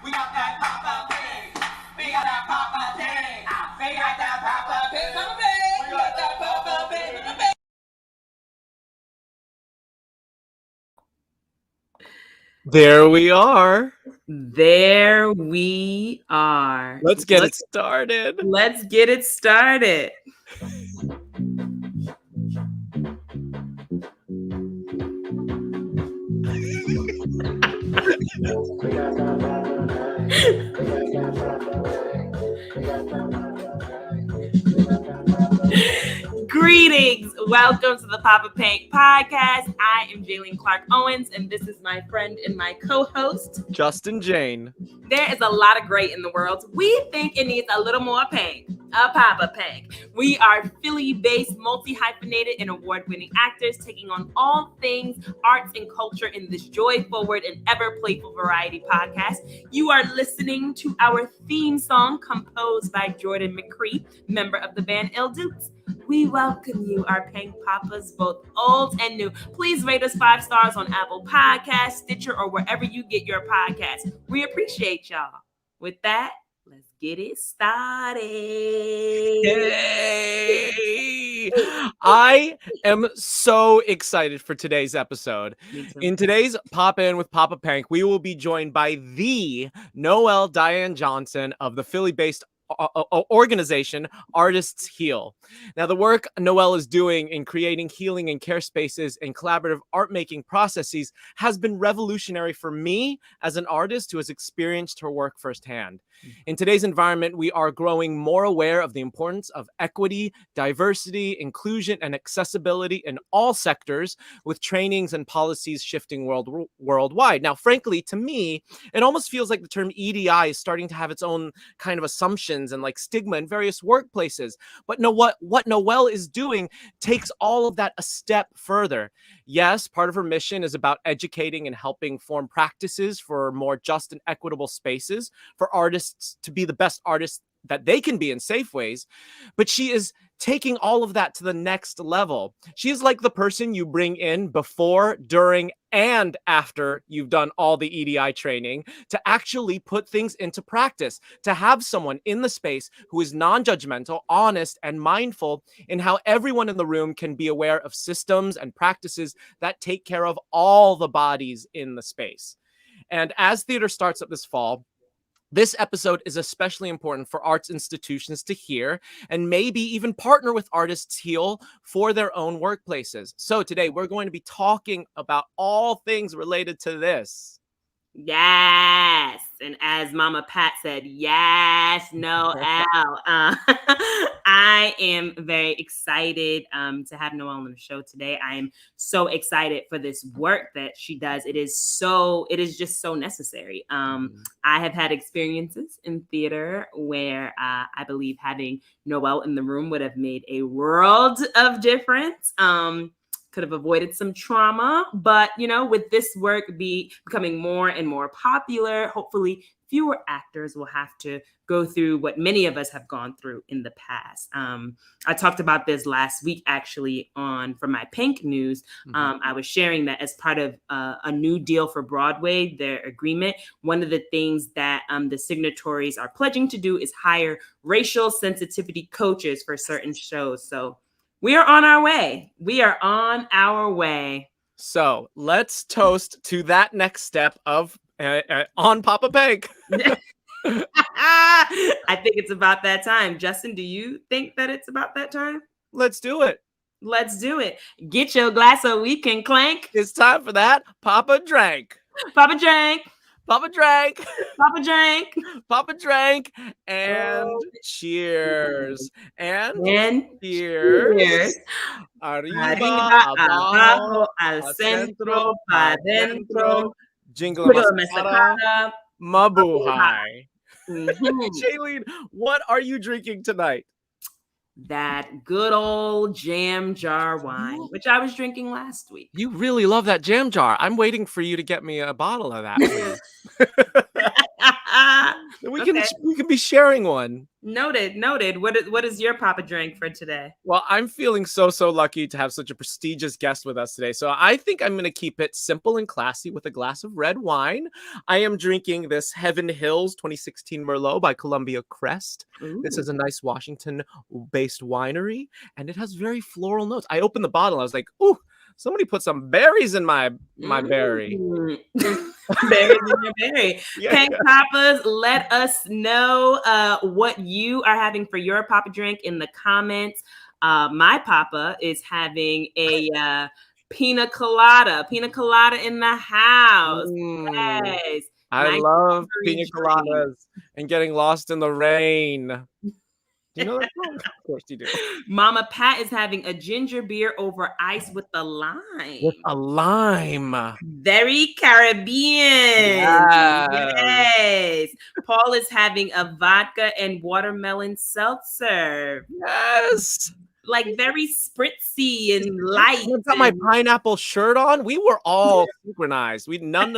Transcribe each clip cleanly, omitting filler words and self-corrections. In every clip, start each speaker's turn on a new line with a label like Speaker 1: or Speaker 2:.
Speaker 1: We got that Poppa Pank. We got that Poppa Pank. We got that Poppa Pank. We got that Poppa Pank.
Speaker 2: There we are.
Speaker 3: There we are.
Speaker 2: Let's get it started.
Speaker 3: Let's get it started. Greetings. Welcome to the Poppa Pank podcast. I am Jalen Clark Owens, and this is my friend and my co-host,
Speaker 2: Justin Jane.
Speaker 3: There is a lot of great in the world. We think it needs a little more Pank, a Poppa Pank. We are Philly-based, multi-hyphenated, and award-winning actors taking on all things arts and culture in this joy-forward and ever-playful variety podcast. You are listening to our theme song composed by Jordan McCree, member of the band Il Dukes. We welcome you, our Pank Poppas, both old and new. Please rate us 5 stars on Apple Podcasts, Stitcher, or wherever you get your podcasts. We appreciate y'all. With that, let's get it started.
Speaker 2: Yay! I am so excited for today's episode. In today's Pop In with Poppa Pank, we will be joined by the Noelle Diane Johnson of the Philly-based organization Artists Heal. Now, the work Noelle is doing in creating healing and care spaces and collaborative art making processes has been revolutionary for me as an artist who has experienced her work firsthand. In today's environment, we are growing more aware of the importance of equity, diversity, inclusion, and accessibility in all sectors, with trainings and policies shifting worldwide. Now, frankly, to me, it almost feels like the term EDI is starting to have its own kind of assumptions and like stigma in various workplaces. But what Noelle is doing takes all of that a step further. Yes, part of her mission is about educating and helping form practices for more just and equitable spaces for artists to be the best artists that they can be in safe ways. But she is taking all of that to the next level. She is like the person you bring in before, during, and after you've done all the EDI training to actually put things into practice, to have someone in the space who is non-judgmental, honest, and mindful in how everyone in the room can be aware of systems and practices that take care of all the bodies in the space. And as theater starts up this fall, this episode is especially important for arts institutions to hear and maybe even partner with Artists Heal for their own workplaces. So today we're going to be talking about all things related to this.
Speaker 3: Yes. And as Mama Pat said, yes, Noelle. I am very excited to have Noelle on the show today. I am so excited for this work that she does. It is just so necessary. I have had experiences in theater where I believe having Noelle in the room would have made a world of difference. Could have avoided some trauma, but with this work becoming more and more popular, hopefully fewer actors will have to go through what many of us have gone through in the past. I talked about this last week, actually, for my Pank news. I was sharing that as part of a new deal for Broadway, their agreement, one of the things that the signatories are pledging to do is hire racial sensitivity coaches for certain shows. So we are on our way.
Speaker 2: So let's toast to that next step of on Poppa Pank.
Speaker 3: I think it's about that time. Justin, do you think that it's about that time?
Speaker 2: Let's do it.
Speaker 3: Let's do it. Get your glass so we can clank.
Speaker 2: It's time for that. Poppa drank.
Speaker 3: Poppa drank.
Speaker 2: Papa drank.
Speaker 3: Papa drank.
Speaker 2: Papa drank. And cheers. And cheers.
Speaker 3: Cheers.
Speaker 2: Arriba, abajo,
Speaker 3: al centro, pa dentro.
Speaker 2: Jingle mascara, mabuhay. Jaylene, what are you drinking tonight?
Speaker 3: That good old jam jar wine, which I was drinking last week.
Speaker 2: You really love that jam jar. I'm waiting for you to get me a bottle of that. We
Speaker 3: Okay.
Speaker 2: can be sharing one.
Speaker 3: Noted. What is your Papa drink for today?
Speaker 2: Well, I'm feeling so lucky to have such a prestigious guest with us today. So I think I'm going to keep it simple and classy with a glass of red wine. I am drinking this Heaven Hills 2016 Merlot by Columbia Crest. This is a nice Washington-based winery, and it has very floral notes. I opened the bottle. I was like, ooh, somebody put some berries in my berry.
Speaker 3: Berries in your berry.
Speaker 2: Yeah,
Speaker 3: Pank Papas, let us know what you are having for your Papa drink in the comments. My Papa is having a pina colada in the house. Yes.
Speaker 2: I
Speaker 3: Nice
Speaker 2: love
Speaker 3: summery
Speaker 2: pina
Speaker 3: drink.
Speaker 2: coladas and getting lost in the rain. Do you know that song? Of course you do.
Speaker 3: Mama Pat is having a ginger beer over ice with a lime.
Speaker 2: With a lime.
Speaker 3: Very Caribbean.
Speaker 2: Yes.
Speaker 3: Paul is having a vodka and watermelon seltzer.
Speaker 2: Yes.
Speaker 3: Like very spritzy and light.
Speaker 2: I've got my pineapple shirt on. We were all synchronized. None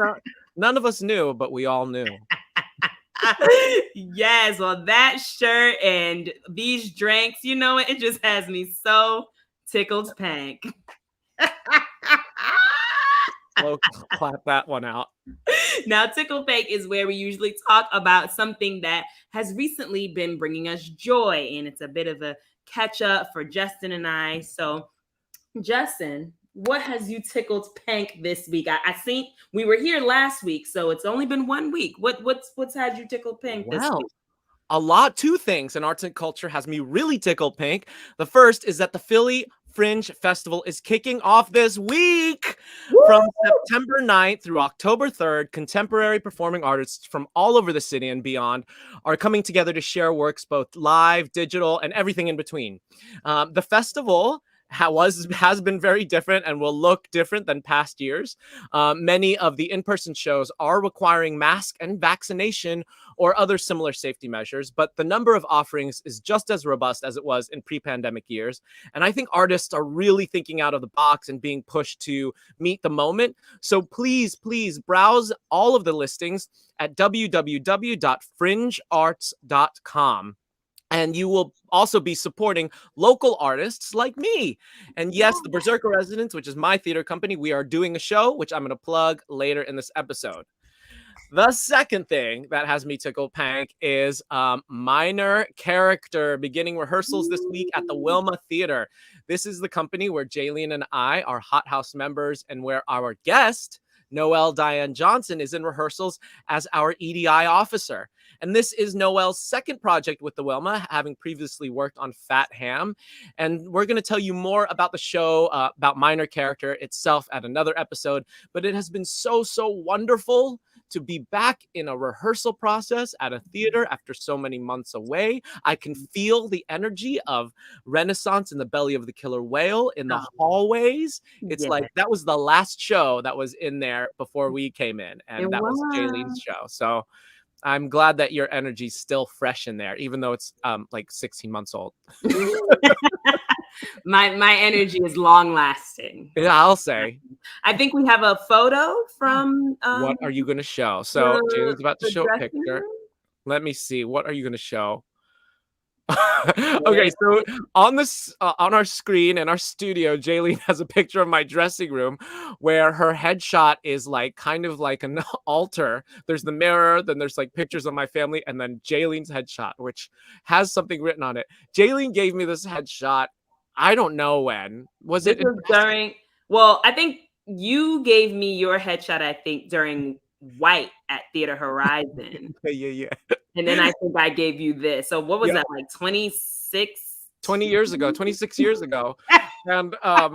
Speaker 2: of us knew, but we all knew.
Speaker 3: Yes, well, that shirt and these drinks, you know, it just has me so tickled pink.
Speaker 2: We'll clap that one out.
Speaker 3: Now, Tickle Pink is where we usually talk about something that has recently been bringing us joy, and it's a bit of a catch up for Justin and I. So, Justin, what has you tickled pink this week? I think we were here last week, so it's only been 1 week. What's had you tickled pink this week?
Speaker 2: A lot, two things in arts and culture has me really tickled pink. The first is that the Philly Fringe Festival is kicking off this week. Woo! From September 9th through October 3rd, contemporary performing artists from all over the city and beyond are coming together to share works both live, digital, and everything in between. The festival has been very different and will look different than past years. Many of the in-person shows are requiring mask and vaccination or other similar safety measures, but the number of offerings is just as robust as it was in pre-pandemic years. And I think artists are really thinking out of the box and being pushed to meet the moment. So please browse all of the listings at www.fringearts.com. And you will also be supporting local artists like me. And yes, the Berserker Residence, which is my theater company, we are doing a show, which I'm going to plug later in this episode. The second thing that has me tickle Pank is Minor Character beginning rehearsals this week at the Wilma Theater. This is the company where Jaylene and I are Hot House members and where our guest, Noelle Diane Johnson, is in rehearsals as our EDI officer. And this is Noelle's second project with the Wilma, having previously worked on Fat Ham. And we're going to tell you more about the show, about Minor Character itself at another episode. But it has been so wonderful to be back in a rehearsal process at a theater after so many months away. I can feel the energy of Renaissance in the belly of the killer whale in the hallways. It's like that was the last show that was in there before we came in. And that was Jaylene's show. So I'm glad that your energy's still fresh in there, even though it's like 16 months old.
Speaker 3: My energy is long lasting.
Speaker 2: Yeah, I'll say.
Speaker 3: I think we have a photo from
Speaker 2: what are you going to show? So Jaylene's about to show a picture. Let me see. What are you going to show? Okay, so on this on our screen in our studio, Jaylene has a picture of my dressing room where her headshot is like kind of like an altar. There's the mirror, then there's like pictures of my family, and then Jaylene's headshot, which has something written on it. Jaylene gave me this headshot. I don't know when. Was it
Speaker 3: during? Well, I think you gave me your headshot. I think during White at Theater Horizon.
Speaker 2: Yeah.
Speaker 3: And then I think I gave you this. So what was that, like 26
Speaker 2: years ago, 26 years ago. And I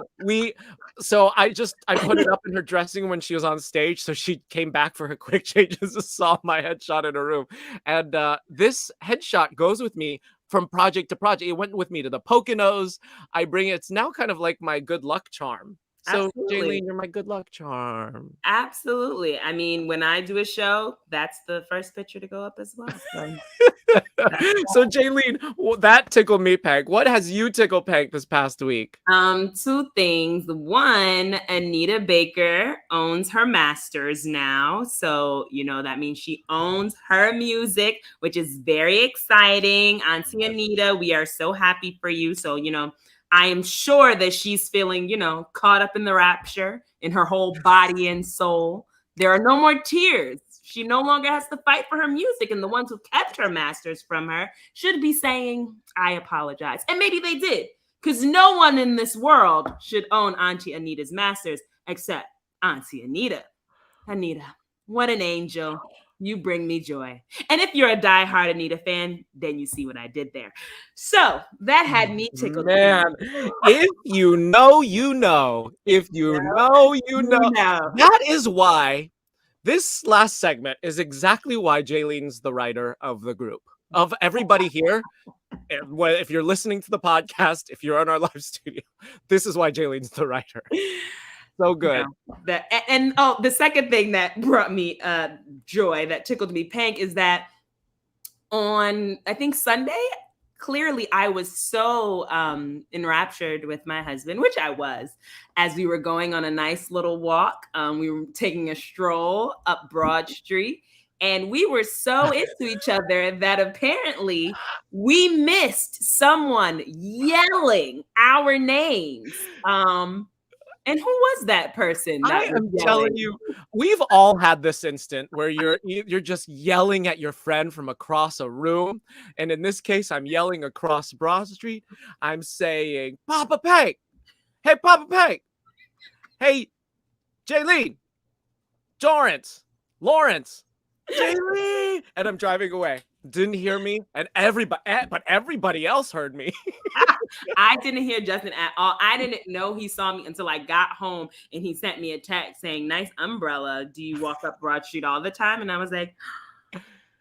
Speaker 2: put it up in her dressing room when she was on stage. So she came back for her quick changes and saw my headshot in her room. And this headshot goes with me from project to project. It went with me to the Poconos. I bring it. It's now kind of like my good luck charm. So, Jaylene, you're my good luck charm.
Speaker 3: Absolutely. I mean, when I do a show, that's the first picture to go up as well. So.
Speaker 2: So Jaylene, that tickled me, Pank. What has you tickled, Pank, this past week?
Speaker 3: Two things. One, Anita Baker owns her masters now. So, that means she owns her music, which is very exciting. Auntie Anita, we are so happy for you. So, I am sure that she's feeling, caught up in the rapture in her whole body and soul. There are no more tears. She no longer has to fight for her music. And the ones who kept her masters from her should be saying, I apologize. And maybe they did. Because no one in this world should own Auntie Anita's masters except Auntie Anita. Anita, what an angel. You bring me joy. And if you're a diehard Anita fan, then you see what I did there. So that had me tickled.
Speaker 2: Man, if you know, you know. If you know, you know. That is why this last segment is exactly why Jaylene's the writer of the group. Of everybody here, if you're listening to the podcast, if you're on our live studio, this is why Jaylene's the writer. So good.
Speaker 3: The second thing that brought me joy, that tickled me, Pank, is that on, I think, Sunday, clearly I was so enraptured with my husband, which I was, as we were going on a nice little walk. We were taking a stroll up Broad Street. And we were so into each other that apparently we missed someone yelling our names. And who was that person?
Speaker 2: I am telling you, we've all had this instant where you're just yelling at your friend from across a room. And in this case, I'm yelling across Broad Street. I'm saying, Poppa Pank. Hey, Poppa Pank. Hey, Jaylene. Lawrence. Jaylene! And I'm driving away. Didn't hear me, and everybody else heard me.
Speaker 3: I didn't hear Justin at all. I didn't know he saw me until I got home, and he sent me a text saying, "Nice umbrella. Do you walk up Broad Street all the time?" And I was like,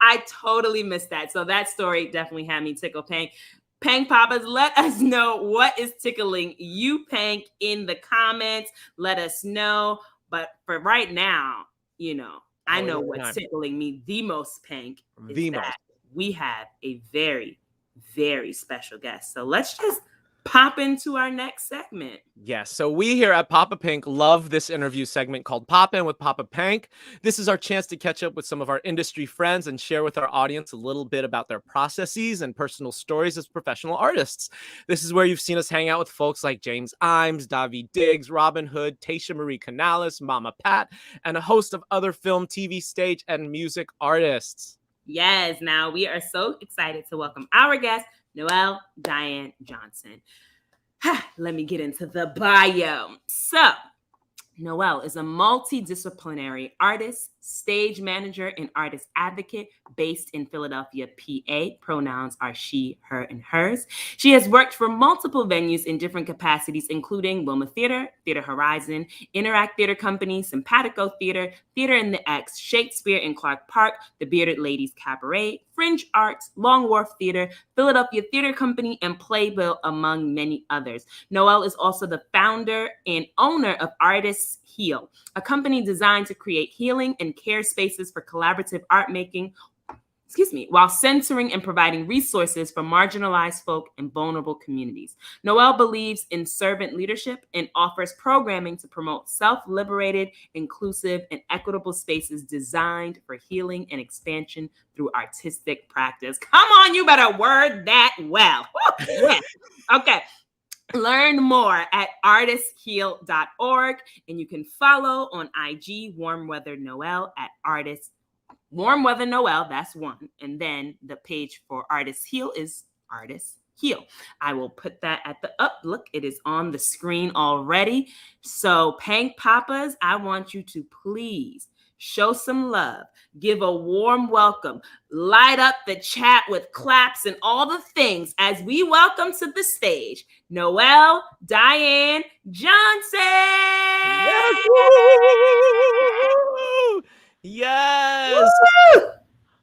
Speaker 3: I totally missed that. So that story definitely had me tickle, Pank. Pank Poppas, let us know what is tickling you, Pank, in the comments. Let us know. But for right now, I know what's tickling me the most, Pank, is that we have a very, very special guest. So let's just pop into our next segment.
Speaker 2: Yes, so we here at Poppa Pank love this interview segment called Pop In with Poppa Pank. This is our chance to catch up with some of our industry friends and share with our audience a little bit about their processes and personal stories as professional artists. This is where you've seen us hang out with folks like James Imes, Davi Diggs, Robin Hood, Tasha Marie Canales, Mama Pat, and a host of other film, TV, stage, and music artists.
Speaker 3: Yes, now we are so excited to welcome our guest, Noelle Diane Johnson. Let me get into the bio. So, Noelle is a multidisciplinary artist, stage manager, and artist advocate based in Philadelphia, PA. Pronouns are she, her, and hers. She has worked for multiple venues in different capacities, including Wilma Theater, Theater Horizon, Interact Theater Company, Simpatico Theater, Theater in the X, Shakespeare in Clark Park, the Bearded Ladies Cabaret, Fringe Arts, Long Wharf Theater, Philadelphia Theater Company, and Playbill, among many others. Noelle is also the founder and owner of Artists Heal, a company designed to create healing and care spaces for collaborative art making, while centering and providing resources for marginalized folk and vulnerable communities. Noelle believes in servant leadership and offers programming to promote self-liberated, inclusive, and equitable spaces designed for healing and expansion through artistic practice. Come on, you better word that well. Yes. Okay. Learn more at artistheal.org, and you can follow on IG Warm Weather Noelle at Warm Weather Noelle, that's one. And then the page for Artists Heal is Artists Heal. I will put that at the up. Look, it is on the screen already. So Pank Poppas, I want you to please show some love, give a warm welcome, light up the chat with claps and all the things as we welcome to the stage Noelle Diane Johnson.
Speaker 2: Yes. Woo!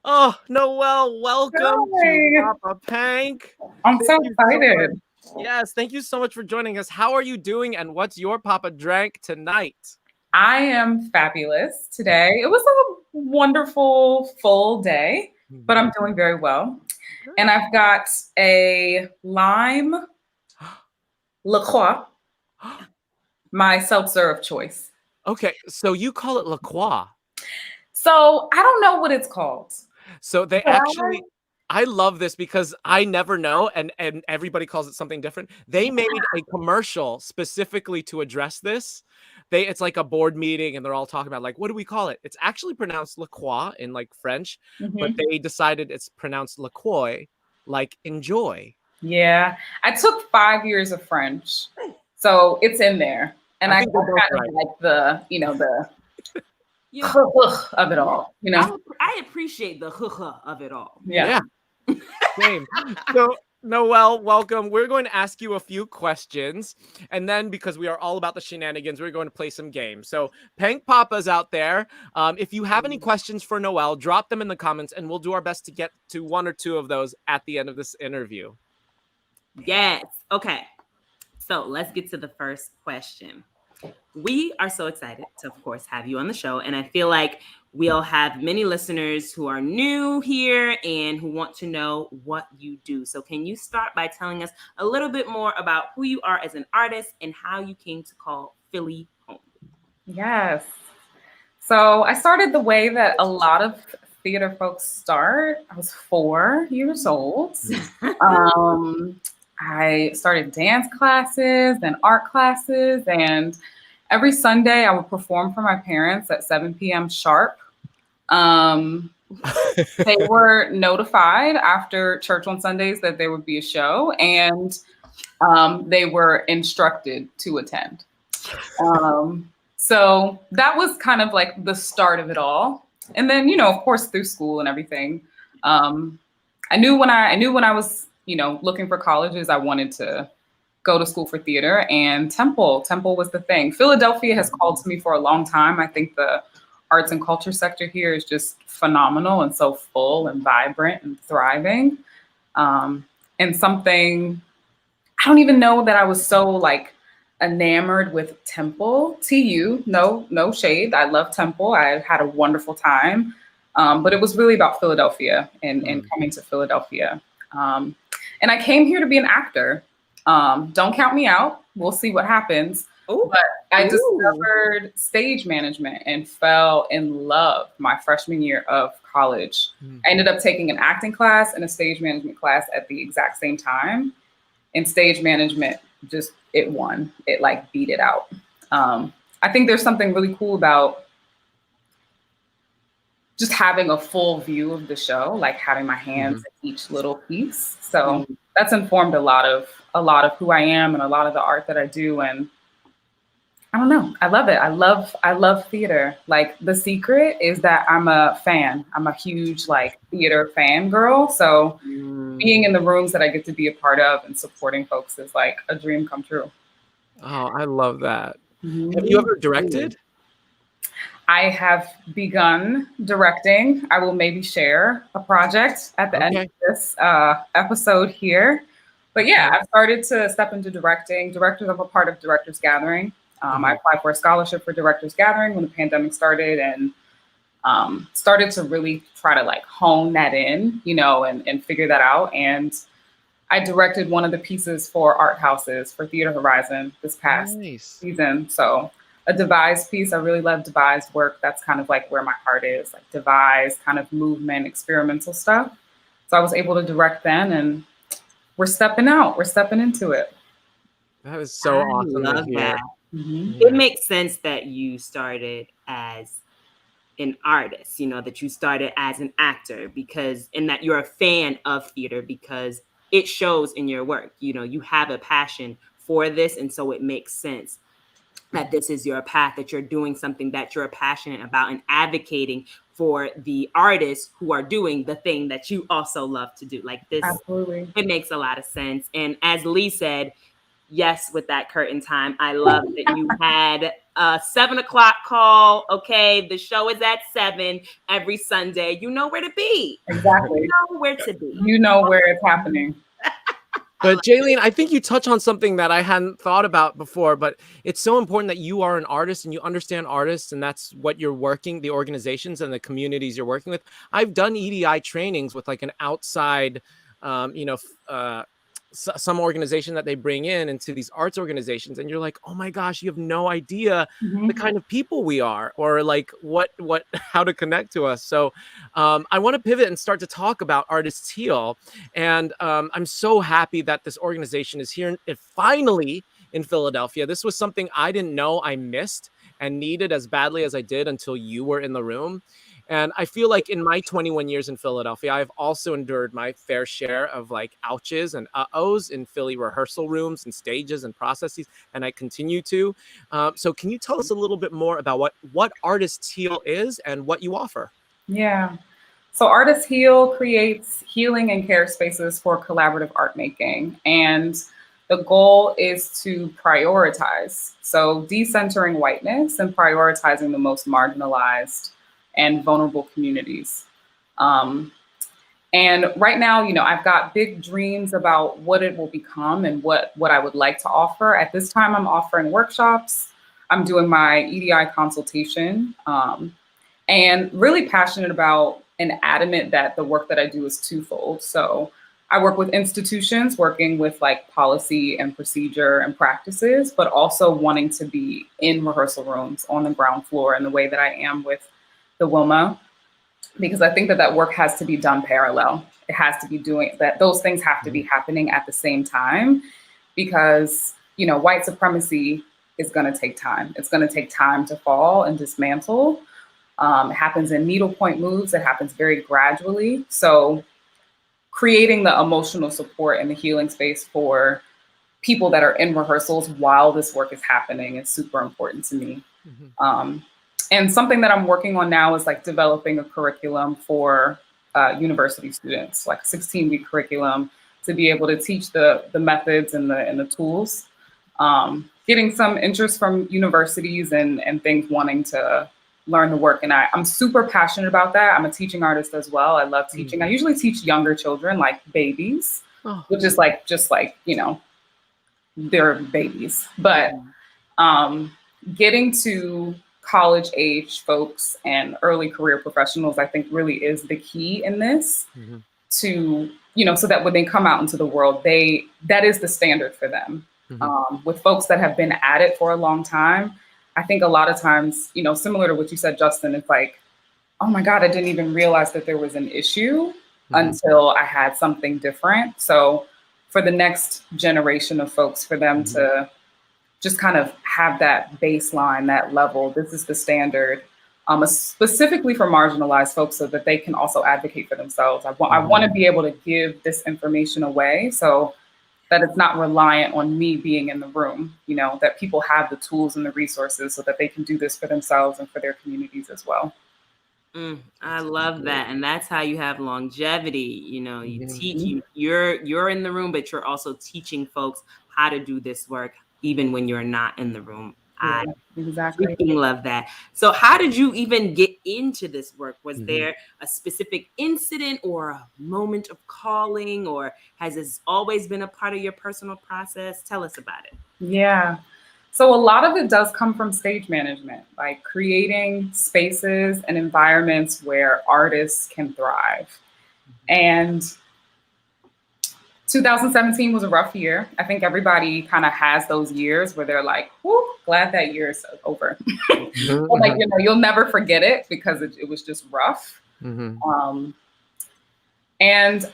Speaker 2: Oh, Noelle, welcome to Poppa Pank.
Speaker 4: I'm so excited.
Speaker 2: Yes, thank you so much for joining us. How are you doing, and what's your Poppa drank tonight?
Speaker 4: I am fabulous today. It was a wonderful, full day, but I'm doing very well. And I've got a lime La Croix, my seltzer of choice.
Speaker 2: Okay, so you call it La Croix.
Speaker 4: So I don't know what it's called.
Speaker 2: So they
Speaker 4: But
Speaker 2: actually, I love this because I never know, and everybody calls it something different. They made a commercial specifically to address this. It's like a board meeting, and they're all talking about like, what do we call it? It's actually pronounced La Croix in like French, but they decided it's pronounced La Croix, like enjoy.
Speaker 4: Yeah, I took 5 years of French, so it's in there, and I
Speaker 2: think
Speaker 4: kind
Speaker 2: they're both
Speaker 4: of
Speaker 2: right.
Speaker 4: like the
Speaker 3: You know,
Speaker 4: of it all. You know,
Speaker 3: I appreciate the of it all.
Speaker 4: yeah.
Speaker 2: Same. So, Noelle, welcome. We're going to ask you a few questions. And then, because we are all about the shenanigans, we're going to play some games. So, Pank Poppa's out there. If you have any questions for Noelle, drop them in the comments, and we'll do our best to get to one or two of those at the end of this interview.
Speaker 3: Yes. Okay. So, let's get to the first question. We are so excited to, of course, have you on the show. And I feel like we'll have many listeners who are new here and who want to know what you do. So can you start by telling us a little bit more about who you are as an artist and how you came to call Philly home?
Speaker 4: Yes. So I started the way that a lot of theater folks start. I was 4 years old. I started dance classes and art classes, and every Sunday I would perform for my parents at 7 p.m. sharp. They were notified after church on Sundays that there would be a show, and they were instructed to attend. So that was kind of like the start of it all. And then, of course, through school and everything, I knew when I was, looking for colleges, I wanted to go to school for theater, and Temple was the thing. Philadelphia has called to me for a long time. I think the arts and culture sector here is just phenomenal and so full and vibrant and thriving. And something, I don't even know that I was so like enamored with Temple. TU, no shade. I love Temple. I had a wonderful time. But it was really about Philadelphia and coming to Philadelphia. And I came here to be an actor. Don't count me out. We'll see what happens.
Speaker 3: Ooh.
Speaker 4: But I discovered stage management and fell in love my freshman year of college. I ended up taking an acting class and a stage management class at the exact same time. And stage management it won. It like beat it out. I think there's something really cool about just having a full view of the show, like having my hands in each little piece. So that's informed a lot of who I am and a lot of the art that I do. And I don't know, I love it. I love theater. Like the secret is that I'm a fan. I'm a huge like theater fan girl. So being in the rooms that I get to be a part of and supporting folks is like a dream come true.
Speaker 2: Oh, I love that. Have you ever directed?
Speaker 4: I have begun directing. I will maybe share a project at the end of this episode here. But yeah, I've started to step into directing. Directors of a part of Directors Gathering. I applied for a scholarship for Directors Gathering when the pandemic started, and started to really try to like hone that in, and figure that out. And I directed one of the pieces for Art Houses for Theater Horizon this past season. So a devised piece. I really love devised work. That's kind of like where my heart is, like devised kind of movement, experimental stuff. So I was able to direct then, and we're stepping out. We're stepping into it.
Speaker 2: That is so awesome to hear.
Speaker 3: It makes sense that you started as an artist, that you started as an actor and that you're a fan of theater because it shows in your work. You have a passion for this. And so it makes sense that this is your path, that you're doing something that you're passionate about and advocating for the artists who are doing the thing that you also love to do. Like this,
Speaker 4: absolutely,
Speaker 3: it makes a lot of sense. And as Lee said, yes, with that curtain time, I love that you had a 7 o'clock call. Okay, the show is at 7 every Sunday. You know where to be.
Speaker 4: Exactly.
Speaker 3: You know where to be.
Speaker 4: You know where it's happening.
Speaker 2: But Jaylene, I think you touch on something that I hadn't thought about before, but it's so important that you are an artist and you understand artists, and that's what you're working, the organizations and the communities you're working with. I've done EDI trainings with like an outside you know, some organization that they bring into these arts organizations, and you're like, oh my gosh, you have no idea the kind of people we are, or like what how to connect to us. So I want to pivot and start to talk about Artists Heal, and I'm so happy that this organization is here finally in Philadelphia. This was something I didn't know I missed and needed as badly as I did until you were in the room. And I feel like in my 21 years in Philadelphia, I've also endured my fair share of like ouches and uh-ohs in Philly rehearsal rooms and stages and processes, and I continue to. So can you tell us a little bit more about what Artists Heal is and what you offer?
Speaker 4: Yeah. So Artists Heal creates healing and care spaces for collaborative art making. And the goal is to prioritize. So decentering whiteness and prioritizing the most marginalized and vulnerable communities. And right now, you know, I've got big dreams about what it will become and what I would like to offer. At this time, I'm offering workshops. I'm doing my EDI consultation, and really passionate about and adamant that the work that I do is twofold. So I work with institutions, working with like policy and procedure and practices, but also wanting to be in rehearsal rooms on the ground floor in the way that I am with the Wilma, because I think that work has to be done parallel. It has to be doing that. Those things have to be happening at the same time, because, you know, white supremacy is going to take time. It's going to take time to fall and dismantle. It happens in needlepoint moves. It happens very gradually. So creating the emotional support and the healing space for people that are in rehearsals while this work is happening is super important to me. And something that I'm working on now is like developing a curriculum for university students, like a 16-week curriculum to be able to teach the methods and the tools. Getting some interest from universities and things wanting to learn the work. And I'm super passionate about that. I'm a teaching artist as well. I love teaching. I usually teach younger children, like babies, which is like, just like, you know, they're babies. But getting to college age folks and early career professionals, I think really is the key in this to, you know, so that when they come out into the world, that is the standard for them. With folks that have been at it for a long time, I think a lot of times, you know, similar to what you said, Justin, it's like, oh my God, I didn't even realize that there was an issue until I had something different. So for the next generation of folks, for them to just kind of have that baseline, that level, this is the standard, specifically for marginalized folks so that they can also advocate for themselves. I want to be able to give this information away so that it's not reliant on me being in the room, you know, that people have the tools and the resources so that they can do this for themselves and for their communities as well.
Speaker 3: I love that. And that's how you have longevity. You know, you teach, you're in the room, but you're also teaching folks how to do this work, even when you're not in the room. I
Speaker 4: exactly
Speaker 3: love that. So how did you even get into this work? Was there a specific incident or a moment of calling, or has this always been a part of your personal process? Tell us about it.
Speaker 4: Yeah. So a lot of it does come from stage management, like creating spaces and environments where artists can thrive. And 2017 was a rough year. I think everybody kind of has those years where they're like, whoo, glad that year is over. But like, you know, you'll never forget it because it was just rough. And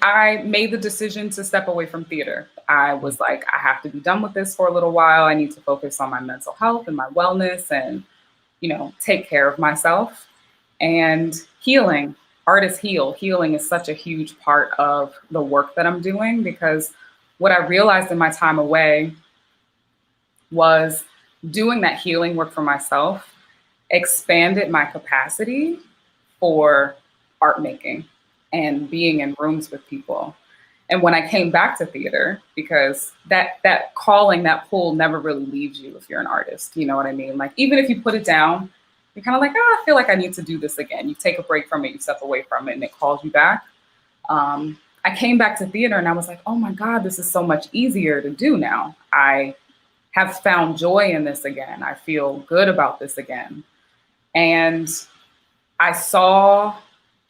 Speaker 4: I made the decision to step away from theater. I was like, I have to be done with this for a little while. I need to focus on my mental health and my wellness and, you know, take care of myself. And healing. Artists heal. Healing is such a huge part of the work that I'm doing, because what I realized in my time away was doing that healing work for myself expanded my capacity for art making and being in rooms with people. And when I came back to theater, because that calling, that pull never really leaves you if you're an artist, you know what I mean? Like, even if you put it down, you're kind of like, oh, I feel like I need to do this again. You take a break from it, you step away from it, and it calls you back. I came back to theater and I was like, oh my God, this is so much easier to do now. I have found joy in this again. I feel good about this again. And I saw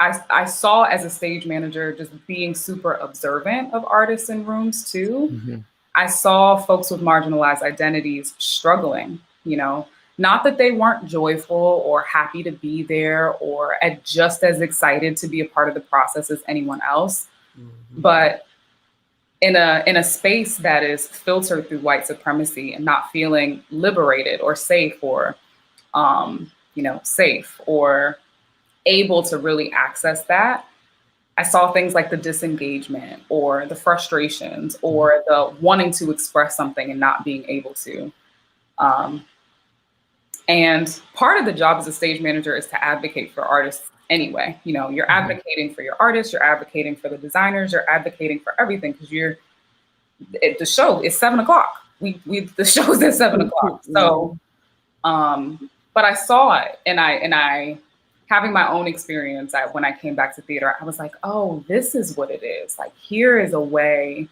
Speaker 4: I saw as a stage manager just being super observant of artists in rooms too.
Speaker 2: Mhm.
Speaker 4: I saw folks with marginalized identities struggling, you know, not that they weren't joyful or happy to be there or just as excited to be a part of the process as anyone else,
Speaker 2: Mhm.
Speaker 4: but in a space that is filtered through white supremacy and not feeling liberated or safe or safe or able to really access that. I saw things like the disengagement or the frustrations or the wanting to express something and not being able to. And part of the job as a stage manager is to advocate for artists anyway. You know, you're advocating for your artists, you're advocating for the designers, you're advocating for everything because the show is 7:00. The show's at 7:00. So, but I saw it and I having my own experience when I came back to theater, I was like, oh, this is what it is. Like, here is a way,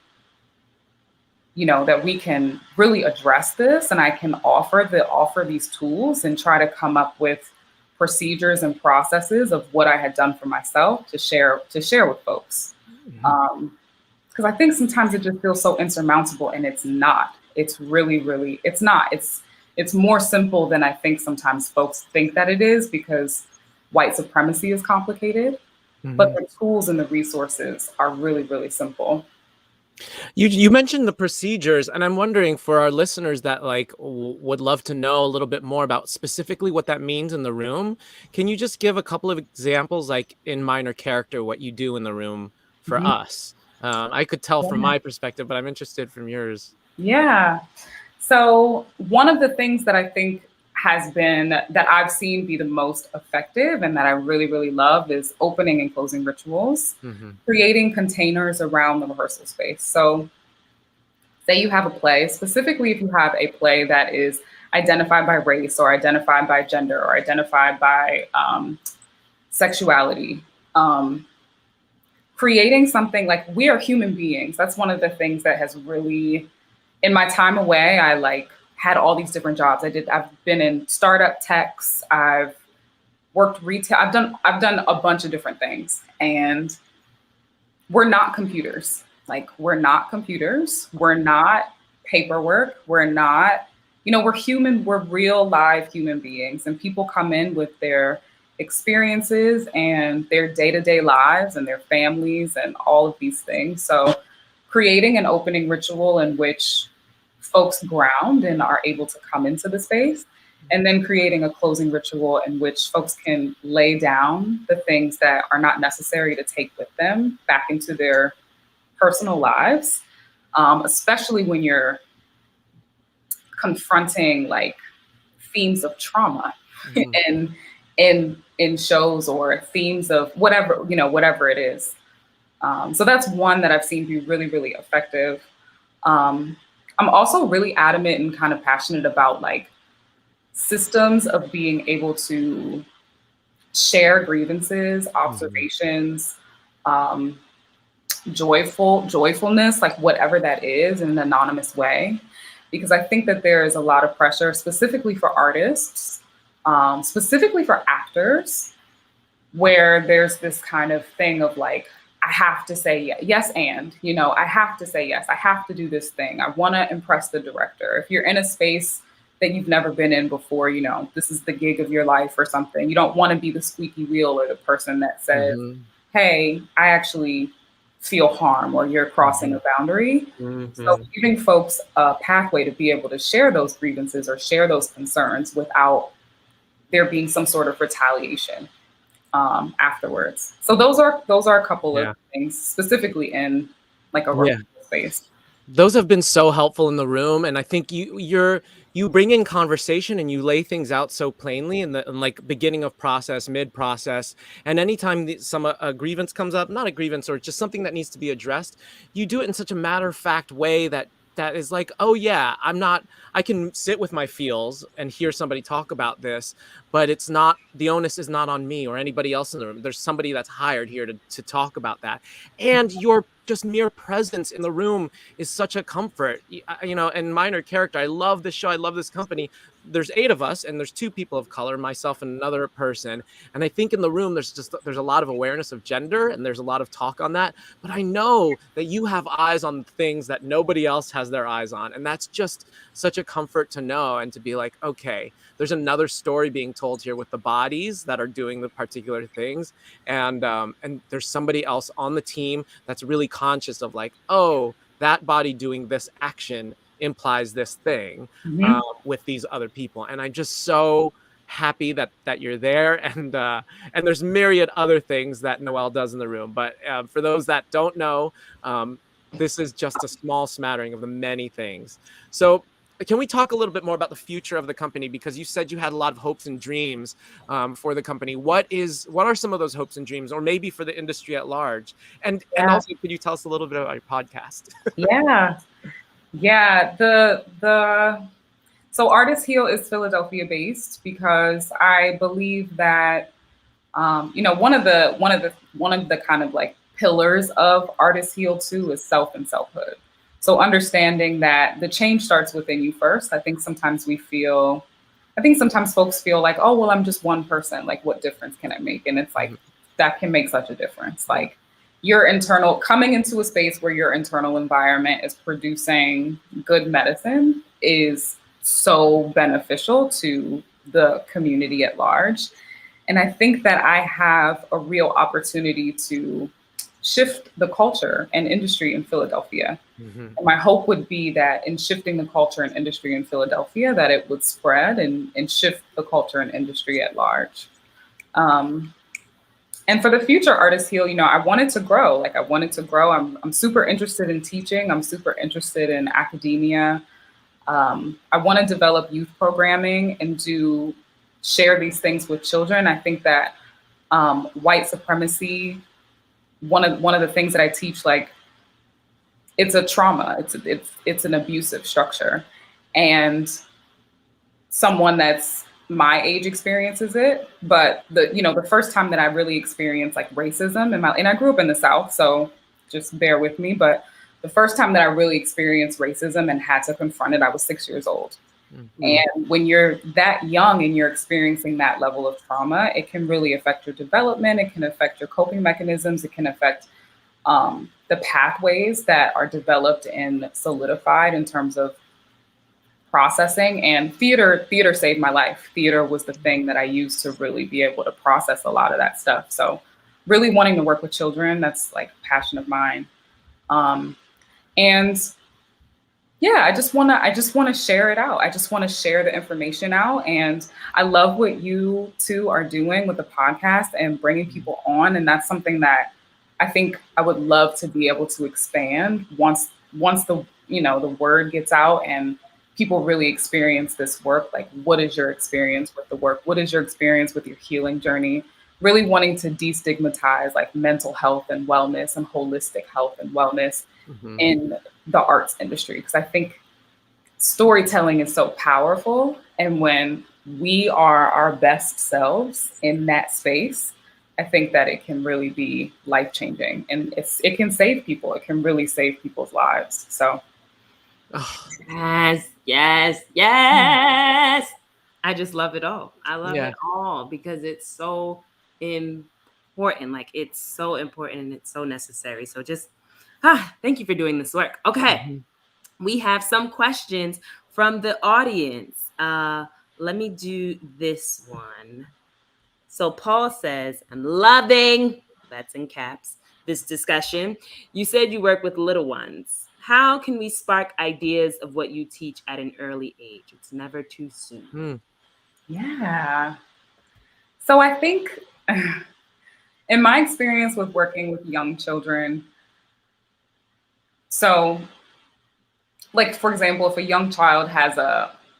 Speaker 4: you know, that we can really address this, and I can offer these tools and try to come up with procedures and processes of what I had done for myself to share with folks. Because I think sometimes it just feels so insurmountable, and it's not. It's really, really, it's not. It's more simple than I think sometimes folks think that it is, because white supremacy is complicated, but the tools and the resources are really, really simple.
Speaker 2: You mentioned the procedures, and I'm wondering for our listeners that like would love to know a little bit more about specifically what that means in the room. Can you just give a couple of examples, like in Minor Character, what you do in the room for us? I could tell from my perspective, but I'm interested from yours.
Speaker 4: Yeah. So one of the things that I think has been that I've seen be the most effective and that I really, really love is opening and closing rituals, creating containers around the rehearsal space. So say you have a play, specifically if you have a play that is identified by race or identified by gender or identified by sexuality, creating something like, we are human beings. That's one of the things that has really, in my time away, I had all these different jobs. I've been in startup techs. I've worked retail. I've done a bunch of different things, and we're not computers. Like, we're not computers. We're not paperwork. We're not, we're human. We're real live human beings, and people come in with their experiences and their day-to-day lives and their families and all of these things. So creating an opening ritual in which folks ground and are able to come into the space, and then creating a closing ritual in which folks can lay down the things that are not necessary to take with them back into their personal lives, especially when you're confronting like themes of trauma in shows, or themes of whatever it is. So that's one that I've seen be really, really effective. I'm also really adamant and kind of passionate about like systems of being able to share grievances, observations, joyfulness, like whatever that is, in an anonymous way. Because I think that there is a lot of pressure, specifically for artists, specifically for actors, where there's this kind of thing of like, I have to say yes, and, I have to say yes, I have to do this thing. I want to impress the director. If you're in a space that you've never been in before, this is the gig of your life or something, you don't want to be the squeaky wheel or the person that says, hey, I actually feel harm, or you're crossing a boundary. So giving folks a pathway to be able to share those grievances or share those concerns without there being some sort of retaliation afterwards. So those are a couple of things specifically in like a rehearsal space.
Speaker 2: Those have been so helpful in the room, and I think you bring in conversation and you lay things out so plainly in like beginning of process, mid process, and anytime a grievance comes up, not a grievance or just something that needs to be addressed, you do it in such a matter of fact way that is like, oh yeah, I can sit with my feels and hear somebody talk about this, but it's not, the onus is not on me or anybody else in the room. There's somebody that's hired here to talk about that. And your just mere presence in the room is such a comfort. And Minor Character, I love this show, I love this company, there's 8 of us, and there's 2 people of color, myself and another person. And I think in the room, there's a lot of awareness of gender, and there's a lot of talk on that. But I know that you have eyes on things that nobody else has their eyes on. And that's just such a comfort to know, and to be like, okay, there's another story being told here with the bodies that are doing the particular things. And there's somebody else on the team that's really conscious of like, oh, that body doing this action implies this thing with these other people. And I'm just so happy that you're there. And there's myriad other things that Noelle does in the room. But for those that don't know, this is just a small smattering of the many things. So can we talk a little bit more about the future of the company? Because you said you had a lot of hopes and dreams for the company. What are some of those hopes and dreams, or maybe for the industry at large? And also, could you tell us a little bit about your podcast?
Speaker 4: So Artist Heal is Philadelphia based, because I believe that one of the kind of like pillars of Artist Heal too is self and selfhood. So understanding that the change starts within you first. I think sometimes folks feel like, oh, well, I'm just one person. Like, what difference can I make? And it's like, that can make such a difference. Like, coming into a space where your internal environment is producing good medicine is so beneficial to the community at large. And I think that I have a real opportunity to shift the culture and industry in Philadelphia. And my hope would be that in shifting the culture and industry in Philadelphia, that it would spread and shift the culture and industry at large. And for the future Artist Heal, I wanted to grow. I'm super interested in teaching. I'm super interested in academia. I want to develop youth programming and share these things with children. I think that white supremacy, one of the things that I teach, like, it's a trauma. It's an abusive structure, and someone that's my age experiences it. But the first time that I really experienced like racism and I grew up in the South, so just bear with me. But the first time that I really experienced racism and had to confront it, I was 6 years old. And when you're that young and you're experiencing that level of trauma, it can really affect your development. It can affect your coping mechanisms. It can affect the pathways that are developed and solidified in terms of processing. And theater saved my life. Theater was the thing that I used to really be able to process a lot of that stuff. So really wanting to work with children, that's like a passion of mine. And yeah, I just want to share it out. I just want to share the information out. And I love what you two are doing with the podcast and bringing people on. And that's something that I think I would love to be able to expand once the word gets out and people really experience this work. Like, what is your experience with the work? What is your experience with your healing journey? Really wanting to destigmatize like mental health and wellness and holistic health and wellness in the arts industry. Because I think storytelling is so powerful. And when we are our best selves in that space, I think that it can really be life-changing, and it can save people. It can really save people's lives. So,
Speaker 3: yes. I just love it all. I love it all because it's so important. Like, it's so important and it's so necessary. So just, thank you for doing this work. Okay. We have some questions from the audience. Let me do this one. So Paul says, I'm loving, that's in caps, this discussion. You said you work with little ones. How can we spark ideas of what you teach at an early age? It's never too soon.
Speaker 4: Yeah. So I think in my experience with working with young children, so like, for example, if a young child has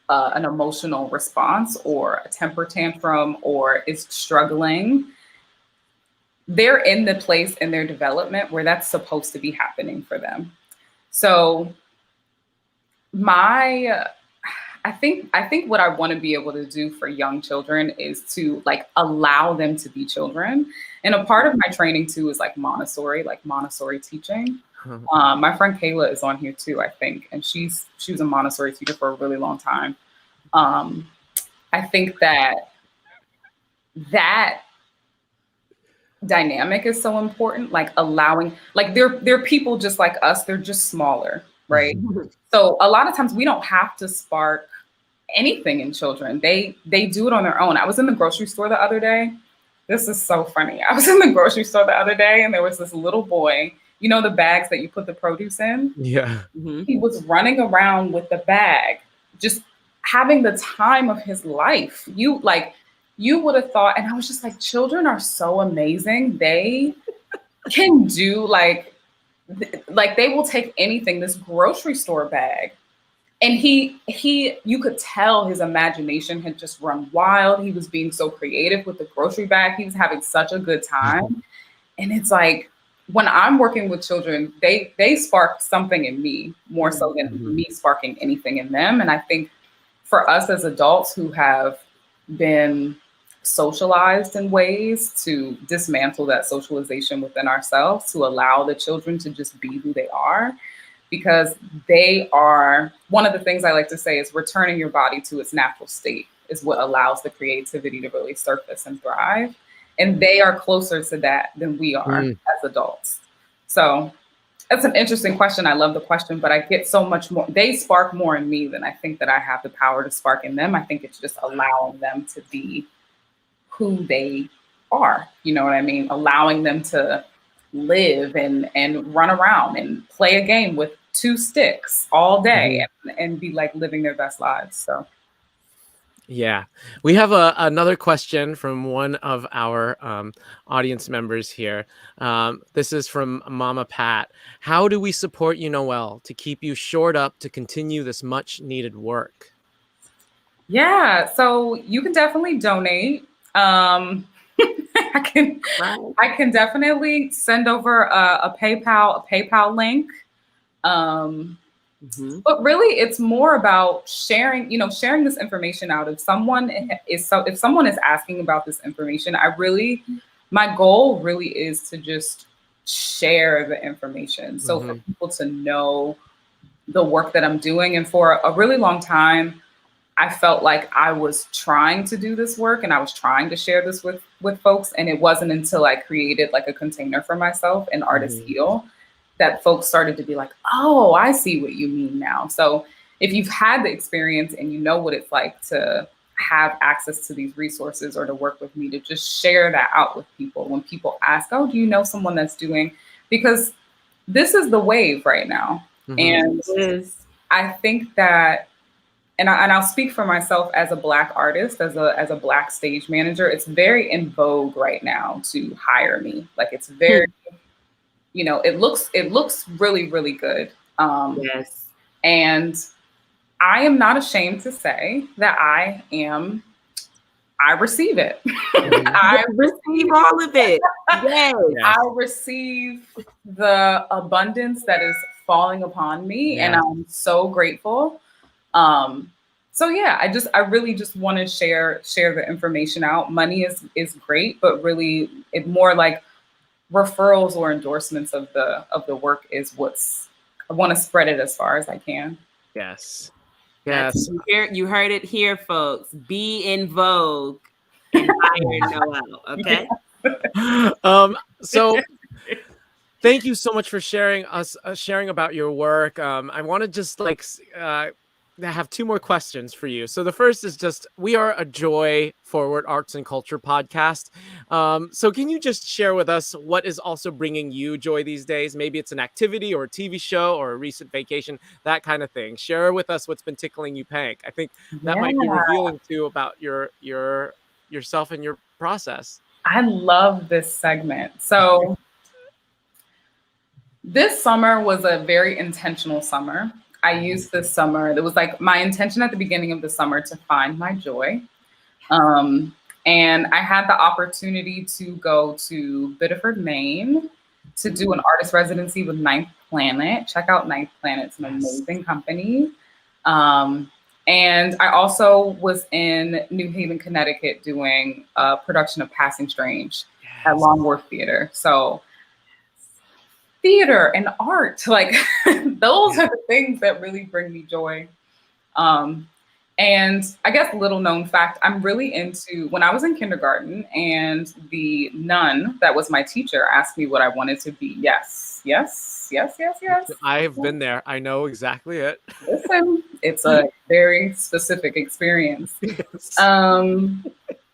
Speaker 4: an emotional response or a temper tantrum or is struggling, they're in the place in their development where that's supposed to be happening for them. So I think what I want to be able to do for young children is to like allow them to be children. And a part of my training too is like Montessori teaching. My friend Kayla is on here too, I think, and she was a Montessori teacher for a really long time. I think that dynamic is so important, like allowing, like they're people just like us, they're just smaller, right? So a lot of times we don't have to spark anything in children. They do it on their own. I was in the grocery store the other day. This is so funny. I was in the grocery store the other day and there was this little boy, you know, the bags that you put the produce in?
Speaker 2: Yeah.
Speaker 4: He was running around with the bag, just having the time of his life. You would have thought, and I was just like, children are so amazing. They can do like they will take anything, this grocery store bag. And you could tell his imagination had just run wild. He was being so creative with the grocery bag. He was having such a good time. And it's like, when I'm working with children, they spark something in me more so than me sparking anything in them. And I think for us as adults who have been socialized in ways to dismantle that socialization within ourselves, to allow the children to just be who they are, because they are, one of the things I like to say is returning your body to its natural state is what allows the creativity to really surface and thrive. And they are closer to that than we are as adults. So that's an interesting question. I love the question, but I get so much more. They spark more in me than I think that I have the power to spark in them. I think it's just allowing them to be who they are. You know what I mean? Allowing them to live and run around and play a game with 2 sticks all day and be like living their best lives. So.
Speaker 2: Yeah, we have another question from one of our audience members here. This is from Mama Pat. How do we support you, Noelle, to keep you shored up to continue this much needed work?
Speaker 4: Yeah, so you can definitely donate. I can definitely send over a PayPal link. But really, it's more about sharing this information out. If someone is asking about this information, my goal really is to just share the information. So for people to know the work that I'm doing. And for a really long time, I felt like I was trying to do this work and I was trying to share this with folks. And it wasn't until I created like a container for myself in Artist Heal that folks started to be like, oh, I see what you mean now. So if you've had the experience and you know what it's like to have access to these resources or to work with me, to just share that out with people when people ask, oh, do you know someone that's doing, because this is the wave right now. And I think that, and I'll speak for myself as a Black artist, as a Black stage manager, it's very in vogue right now to hire me. Like it's very, it looks really, really good. And I am not ashamed to say that I receive it.
Speaker 3: I receive all of it. Yes.
Speaker 4: I receive the abundance that is falling upon me, and I'm so grateful. So yeah, I really just want to share the information out. Money is great, but really it more like referrals or endorsements of the work is I want to spread it as far as I can.
Speaker 2: Yes.
Speaker 3: You heard it here, folks. Be in vogue and hire Noelle. Okay.
Speaker 2: So thank you so much for sharing about your work. I want to just I have 2 more questions for you. So the first is just, we are a joy forward arts and culture podcast. So can you just share with us what is also bringing you joy these days? Maybe it's an activity or a TV show or a recent vacation, that kind of thing. Share with us what's been tickling you, Pank. I think that might be revealing too about yourself and your process.
Speaker 4: I love this segment. So this summer was a very intentional summer. I used this summer, it was like my intention at the beginning of the summer to find my joy. And I had the opportunity to go to Biddeford, Maine to do an artist residency with Ninth Planet. Check out Ninth Planet, it's an amazing company. And I also was in New Haven, Connecticut doing a production of Passing Strange at Long Wharf Theater. So theater and art, like those are the things that really bring me joy. And I guess little known fact, I'm really into, when I was in kindergarten and the nun that was my teacher asked me what I wanted to be. Yes.
Speaker 2: I have been there. I know exactly it.
Speaker 4: Listen, it's a very specific experience.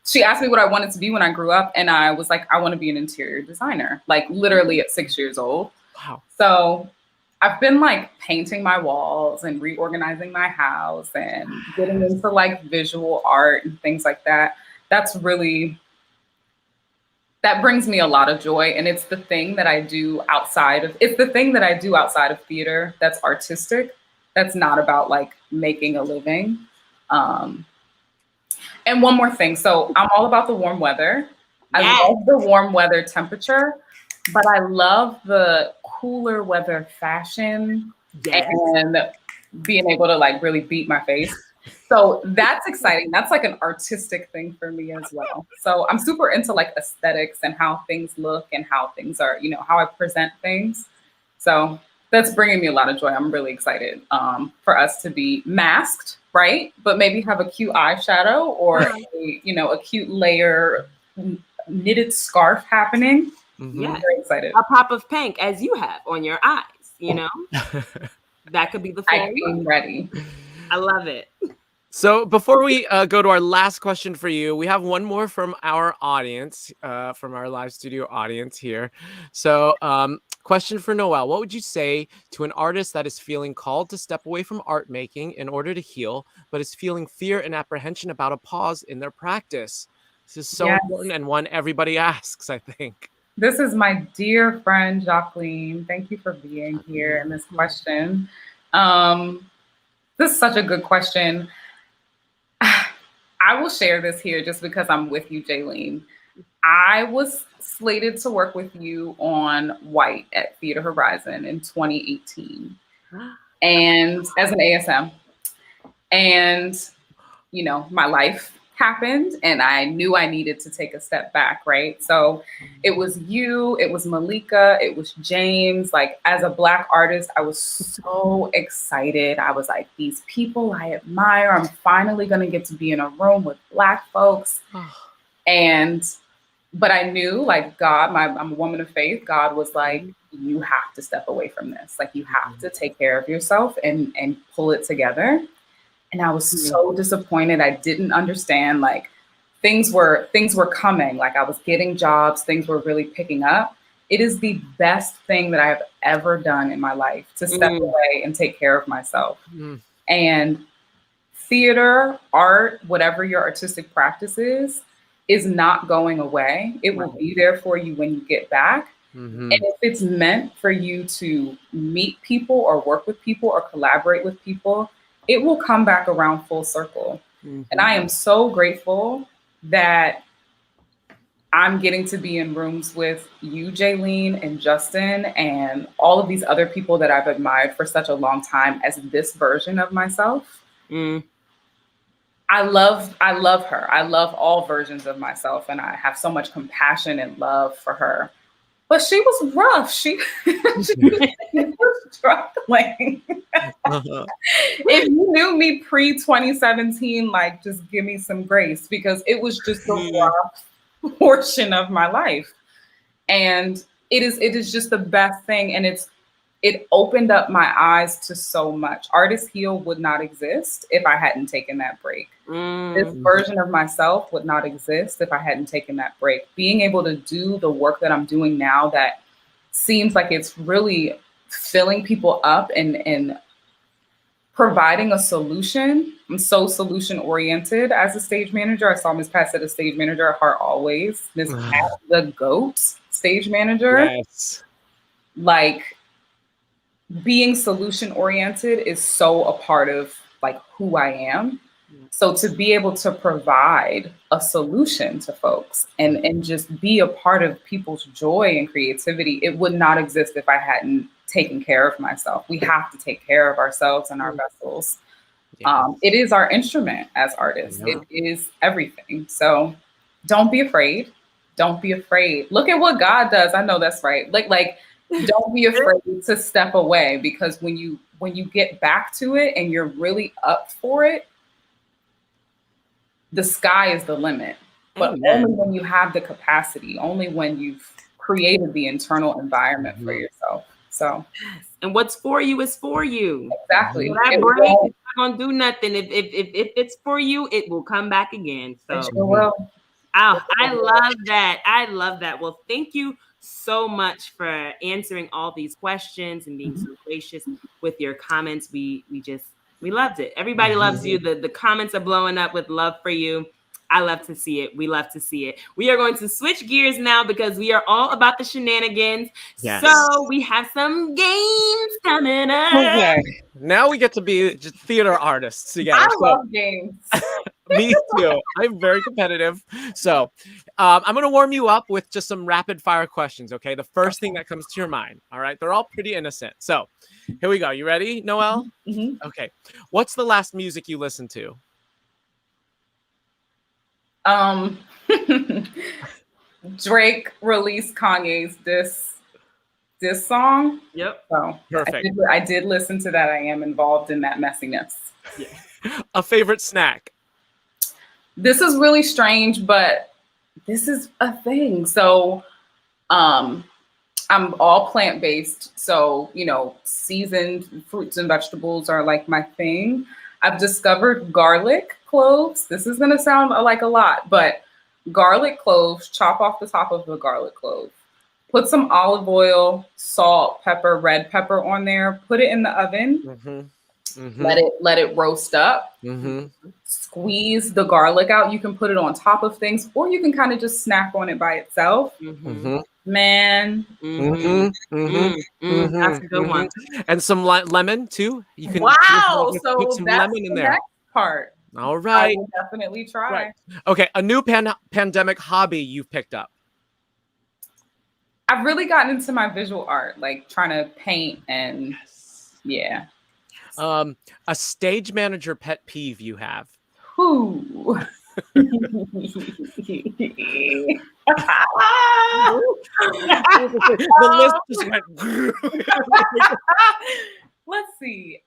Speaker 4: She asked me what I wanted to be when I grew up, and I was like, I want to be an interior designer, like literally at 6 years old.
Speaker 2: Wow.
Speaker 4: So I've been like painting my walls and reorganizing my house and getting into like visual art and things like that. That brings me a lot of joy. And it's the thing that I do outside of theater that's artistic. That's not about like making a living. And one more thing. So I'm all about the warm weather.
Speaker 3: Yes.
Speaker 4: I love the warm weather temperature, but I love the cooler weather fashion and being able to like really beat my face. So that's exciting. That's like an artistic thing for me as well. So I'm super into like aesthetics and how things look and how things are, you know, how I present things. So that's bringing me a lot of joy. I'm really excited for us to be masked, right? But maybe have a cute eyeshadow or a cute layer knitted scarf happening.
Speaker 2: Mm-hmm.
Speaker 3: Yeah,
Speaker 4: very excited.
Speaker 3: A pop of Pank as you have on your eyes, you know? That could be the fall.
Speaker 4: I'm ready.
Speaker 3: I love it.
Speaker 2: So before we go to our last question for you, we have one more from our audience, from our live studio audience here. So question for Noelle: what would you say to an artist that is feeling called to step away from art making in order to heal, but is feeling fear and apprehension about a pause in their practice? This is so important, and one everybody asks, I think.
Speaker 4: This is my dear friend, Jacqueline. Thank you for being here in this question. This is such a good question. I will share this here just because I'm with you, Jaylene. I was slated to work with you on White at Theater Horizon in 2018, and as an ASM. And, you know, my life happened and I knew I needed to take a step back, right? So it was you, it was Malika, it was James. Like, as a Black artist, I was so excited. I was like, these people I admire, I'm finally gonna get to be in a room with Black folks. But I knew, like, God, I'm a woman of faith. God was like, you have to step away from this. Like, you have to take care of yourself and pull it together. And I was so disappointed. I didn't understand, like, things were coming. Like, I was getting jobs, things were really picking up. It is the best thing that I have ever done in my life, to step away and take care of myself. And theater, art, whatever your artistic practice is not going away. It will be there for you when you get back. And if it's meant for you to meet people or work with people or collaborate with people, it will come back around full circle. And I am so grateful that I'm getting to be in rooms with you, Jaylene, and Justin, and all of these other people that I've admired for such a long time as this version of myself. I love her. I love all versions of myself, and I have so much compassion and love for her. But she was rough. She was struggling. If you knew me pre-2017, like, just give me some grace, because it was just the rough portion of my life. And it is just the best thing. And it opened up my eyes to so much. Artist Heal would not exist if I hadn't taken that break. This version of myself would not exist if I hadn't taken that break. Being able to do the work that I'm doing now, that seems like it's really filling people up and providing a solution. I'm so solution oriented as a stage manager. I saw Ms. Pat said a stage manager at heart always. Ms. Pat, the GOAT stage manager.
Speaker 2: Yes.
Speaker 4: Like, being solution oriented is so a part of, like, who I am. So to be able to provide a solution to folks and just be a part of people's joy and creativity, it would not exist if I hadn't taken care of myself. We have to take care of ourselves and our vessels. It is our instrument as artists. It is everything. So don't be afraid. Don't be afraid. Look at what God does. I know that's right. Like don't be afraid to step away, because when you get back to it and you're really up for it, the sky is the limit, but
Speaker 3: Amen.
Speaker 4: only when you have the capacity, only when you've created the internal environment for yourself. So
Speaker 3: And what's for you is for you.
Speaker 4: exactly.
Speaker 3: So that
Speaker 4: It
Speaker 3: brain
Speaker 4: will.
Speaker 3: is not gonna do nothing. If it's for you, it will come back again. So
Speaker 4: It sure will.
Speaker 3: I love that. I love that. Well, thank you so much for answering all these questions and being so gracious with your comments. We loved it. Everybody loves you. The comments are blowing up with love for you. I love to see it. We love to see it. We are going to switch gears now because we are all about the shenanigans.
Speaker 2: Yes.
Speaker 3: So we have some games coming up.
Speaker 2: Okay. Now we get to be just theater artists together.
Speaker 4: I love games.
Speaker 2: Me too. I'm very competitive. So I'm going to warm you up with just some rapid fire questions. Okay. The first thing that comes to your mind. All right. They're all pretty innocent. So here we go. You ready, Noelle?
Speaker 4: Mm-hmm.
Speaker 2: Okay. What's the last music you listened to?
Speaker 4: Drake released Kanye's this song.
Speaker 3: Yep.
Speaker 4: So
Speaker 2: Perfect.
Speaker 4: I did listen to that. I am involved in that messiness.
Speaker 2: A favorite snack?
Speaker 4: This is really strange, but this is a thing. So I'm all plant-based. So, seasoned fruits and vegetables are like my thing. I've discovered garlic cloves. This is going to sound like a lot, but garlic cloves, chop off the top of the garlic clove. Put some olive oil, salt, pepper, red pepper on there. Put it in the oven. Let it roast up. Squeeze the garlic out. You can put it on top of things, or you can kind of just snack on it by itself. Man.
Speaker 3: That's a good one.
Speaker 2: And some lemon too. You can
Speaker 4: Wow. So
Speaker 2: put some
Speaker 4: that's
Speaker 2: lemon in
Speaker 4: the
Speaker 2: there.
Speaker 4: next part.
Speaker 2: All
Speaker 4: I
Speaker 2: right.
Speaker 4: will definitely try.
Speaker 2: Right. Okay. A new pandemic hobby you've picked up.
Speaker 4: I've really gotten into my visual art, like trying to paint and yeah.
Speaker 2: A stage manager pet peeve you have.
Speaker 4: Whew.
Speaker 2: The list just went.
Speaker 4: Let's see.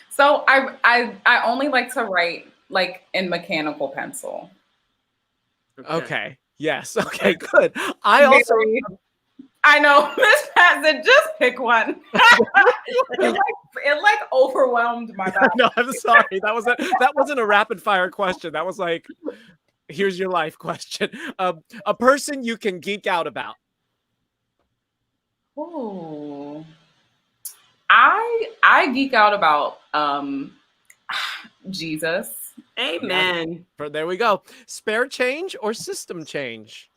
Speaker 4: So I only like to write like in mechanical pencil.
Speaker 2: Okay. Yes. Okay. Good. I also.
Speaker 4: I know Miss Pat said just pick one. it overwhelmed my mouth.
Speaker 2: No, I'm sorry. That wasn't a rapid fire question. That was like, here's your life question. A person you can geek out about.
Speaker 4: Ooh. I geek out about Jesus.
Speaker 3: Amen.
Speaker 2: There we go. Spare change or system change?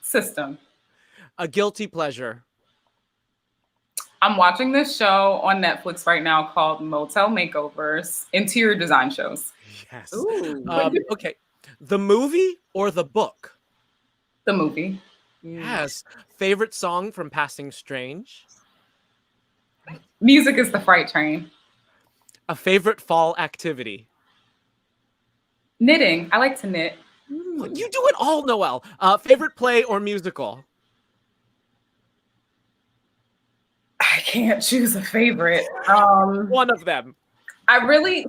Speaker 4: System.
Speaker 2: A guilty pleasure.
Speaker 4: I'm watching this show on Netflix right now called Motel Makeovers, interior design shows.
Speaker 2: Yes.
Speaker 3: Ooh.
Speaker 2: Okay. The movie or the book?
Speaker 4: The movie.
Speaker 2: Yes. Favorite song from Passing Strange?
Speaker 4: Music is the freight train.
Speaker 2: A favorite fall activity?
Speaker 4: Knitting. I like to knit.
Speaker 2: You do it all, Noelle. Favorite play or musical?
Speaker 4: I can't choose a favorite.
Speaker 2: One of them.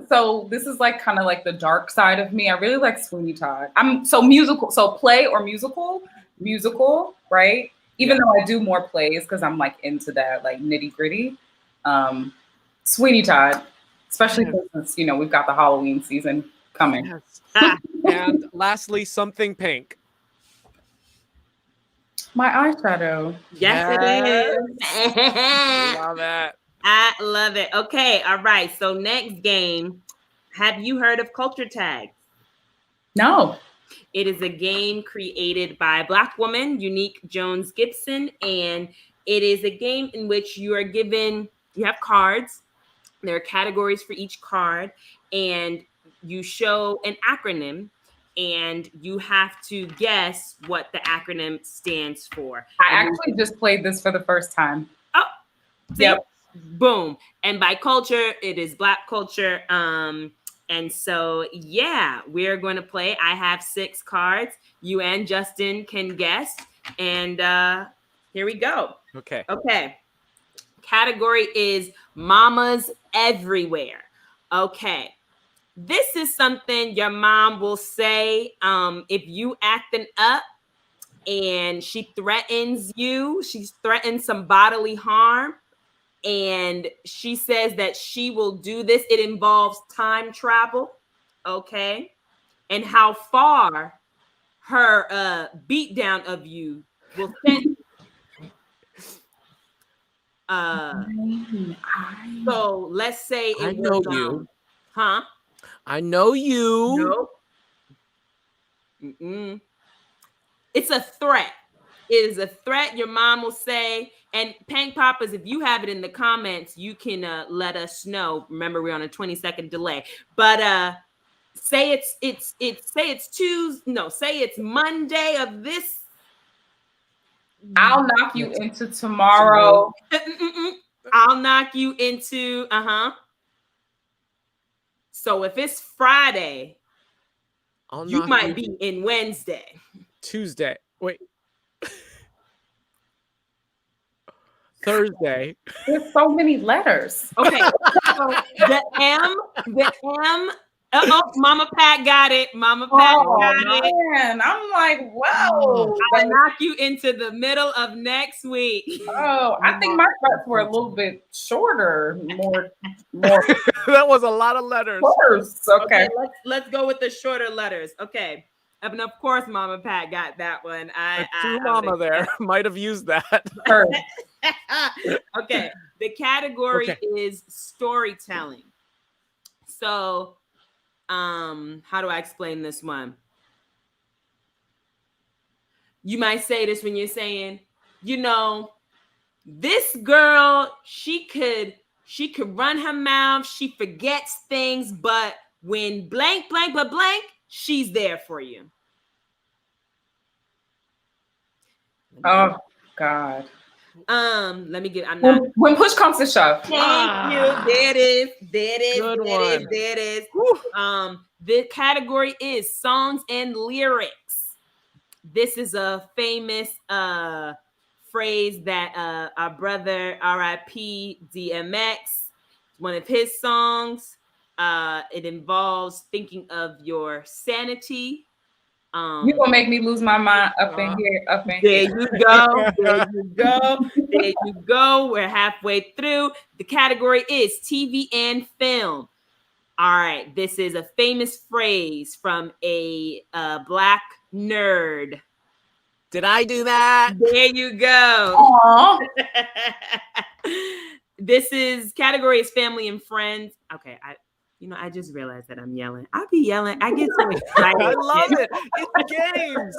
Speaker 4: So this is like kind of like the dark side of me. I really like Sweeney Todd. I'm so musical. So play or musical, right? Even though I do more plays because I'm like into that like nitty gritty. Sweeney Todd, especially since we've got the Halloween season coming.
Speaker 2: Yes. And lastly, something pink.
Speaker 4: My eyeshadow.
Speaker 3: Yes, it is.
Speaker 2: Love it.
Speaker 3: I love it. Okay, all right. So next game, have you heard of Culture Tag?
Speaker 4: No.
Speaker 3: It is a game created by Black woman Unique Jones Gibson, and it is a game in which you have cards. There are categories for each card, and you show an acronym, and you have to guess what the acronym stands for.
Speaker 4: I actually just played this for the first time.
Speaker 3: Oh, see?
Speaker 4: Yep.
Speaker 3: Boom. And by culture, it is Black culture. And so, yeah, we're going to play. I have 6 cards. You and Justin can guess. And here we go.
Speaker 2: Okay.
Speaker 3: Okay. Category is mamas everywhere. Okay. This is something your mom will say if you acting up and she threatens you. She threatens some bodily harm. And she says that she will do this. It involves time travel. Okay. And how far her beatdown of you will send. So let's say
Speaker 2: I know you.
Speaker 3: Huh?
Speaker 2: I know you.
Speaker 3: Nope. Mm-mm. It's a threat. It is a threat. Your mom will say, and Pank Poppas, if you have it in the comments, you can let us know. Remember, we're on a 20-second delay. But say it's Tuesday. No, say it's Monday of this.
Speaker 4: I'll knock you into tomorrow.
Speaker 3: I'll knock you into So if it's Friday, you might be in Wednesday.
Speaker 2: Tuesday. Wait. Thursday.
Speaker 4: There's so many letters.
Speaker 3: Okay. So the M. Mama Pat got it. Mama Pat got it.
Speaker 4: Man, I'm like, whoa.
Speaker 3: I'll knock you into the middle of next week.
Speaker 4: Oh, I think my threats were a little bit shorter, more.
Speaker 2: That was a lot of letters.
Speaker 4: Okay.
Speaker 3: Let's go with the shorter letters. Okay. And of course, Mama Pat got that one.
Speaker 2: Mama there might have used that.
Speaker 3: Okay. The category is storytelling. So, how do I explain this one? You might say this when you're saying, this girl, she could run her mouth, she forgets things, but when blank, blank, but blank, she's there for you.
Speaker 4: Oh God.
Speaker 3: Let me get. I'm not.
Speaker 4: When push comes to shove.
Speaker 3: Thank you. There it is.
Speaker 2: Good one.
Speaker 3: There it is. The category is songs and lyrics. This is a famous phrase that our brother R.I.P. DMX, one of his songs. It involves thinking of your sanity.
Speaker 4: You gonna make me lose my mind up in here.
Speaker 3: There you go. There you go. There you go. We're halfway through. The category is TV and film. All right. This is a famous phrase from a Black nerd.
Speaker 2: Did I do that?
Speaker 3: There you go. This is category is family and friends. Okay. I just realized that I'm yelling. I'll be yelling. I get so excited.
Speaker 2: I love it. It's games.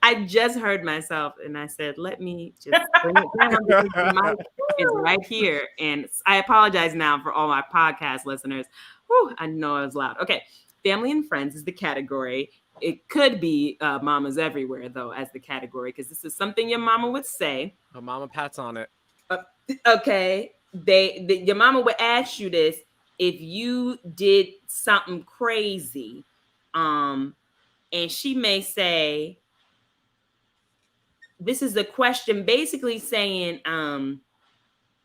Speaker 3: I just heard myself and I said, let me just bring it down because the mic is right here. And I apologize now for all my podcast listeners. Whew, I know I was loud. Okay. Family and friends is the category. It could be mamas everywhere, though, as the category, because this is something your mama would say.
Speaker 2: Oh, Mama Pat's on it.
Speaker 3: Okay. Your mama would ask you this. If you did something crazy, and she may say, this is a question basically saying, I'm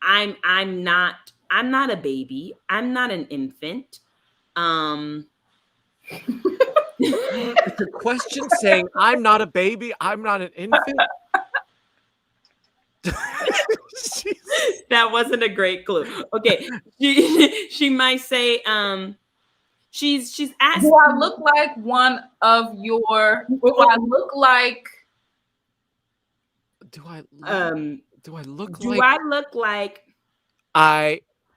Speaker 3: not a baby. I'm not an infant.
Speaker 2: It's a question saying, I'm not a baby. I'm not an infant.
Speaker 3: That wasn't a great clue. Okay. She might say, she's asking.
Speaker 4: Do I look like one of your? Do I look like?
Speaker 2: Do I look
Speaker 3: like?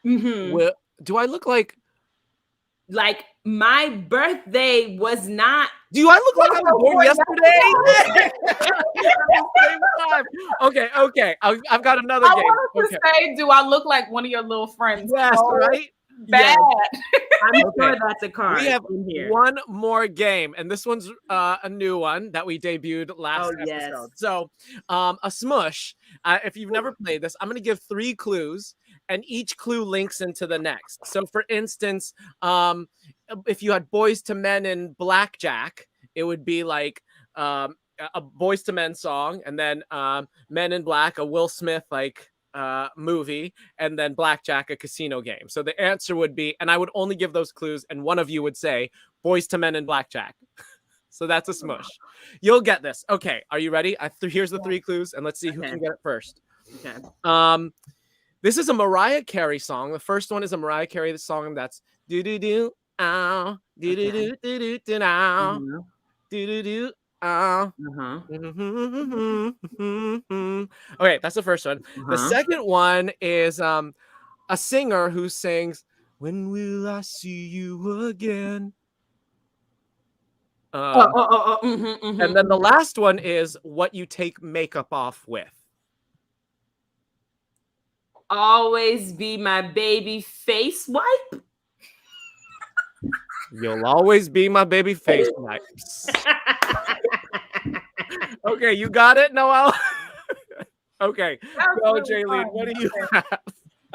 Speaker 2: Will? Do I look like?
Speaker 3: Like my birthday was not.
Speaker 2: Do I look like I was born yesterday? Okay. I've got another game.
Speaker 4: I wanted to say, do I look like one of your little friends?
Speaker 2: Yes, right?
Speaker 4: Bad.
Speaker 3: Yes. I'm sure that's a card.
Speaker 2: We have
Speaker 3: in here.
Speaker 2: one more game, and this one's a new one that we debuted last episode.
Speaker 3: Yes.
Speaker 2: So, a smush. If you've never played this, I'm going to give 3 clues, and each clue links into the next. So, for instance, if you had Boys to Men and Blackjack, it would be like a Boys to Men song, and then Men in Black, a Will Smith like movie, and then Blackjack, a casino game. So the answer would be, and I would only give those clues, and one of you would say Boys to Men and Blackjack. So that's a smush. You'll get this. Okay, are you ready? Here's the 3 clues, and let's see who can get it first.
Speaker 3: Okay.
Speaker 2: This is a Mariah Carey song. The first one is a Mariah Carey song that's do do do ow do do do do do do now do do do ow. Okay, that's the first one. The second one is a singer who sings "When Will I See You Again." And then the last one is "What You Take Makeup Off With."
Speaker 3: Always be my baby face wipe.
Speaker 2: You'll always be my baby face wipes. Okay, you got it, Noelle? Okay, go,
Speaker 4: really
Speaker 2: Jaylene.
Speaker 4: fun.
Speaker 2: What do you have?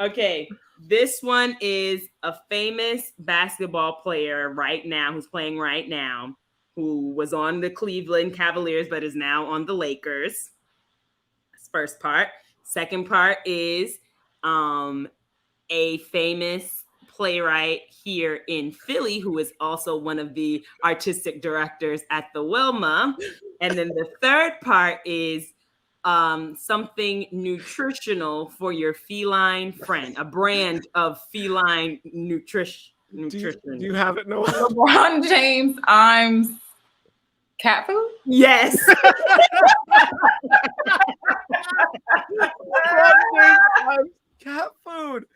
Speaker 3: Okay, this one is a famous basketball player right now who's playing right now, who was on the Cleveland Cavaliers but is now on the Lakers. That's first part. Second part is a famous playwright here in Philly who is also one of the artistic directors at the Wilma. And then the third part is something nutritional for your feline friend, a brand of feline nutrition.
Speaker 2: Do you have it, Noelle?
Speaker 4: LeBron James, I'm cat food?
Speaker 3: Yes.
Speaker 2: Cat food.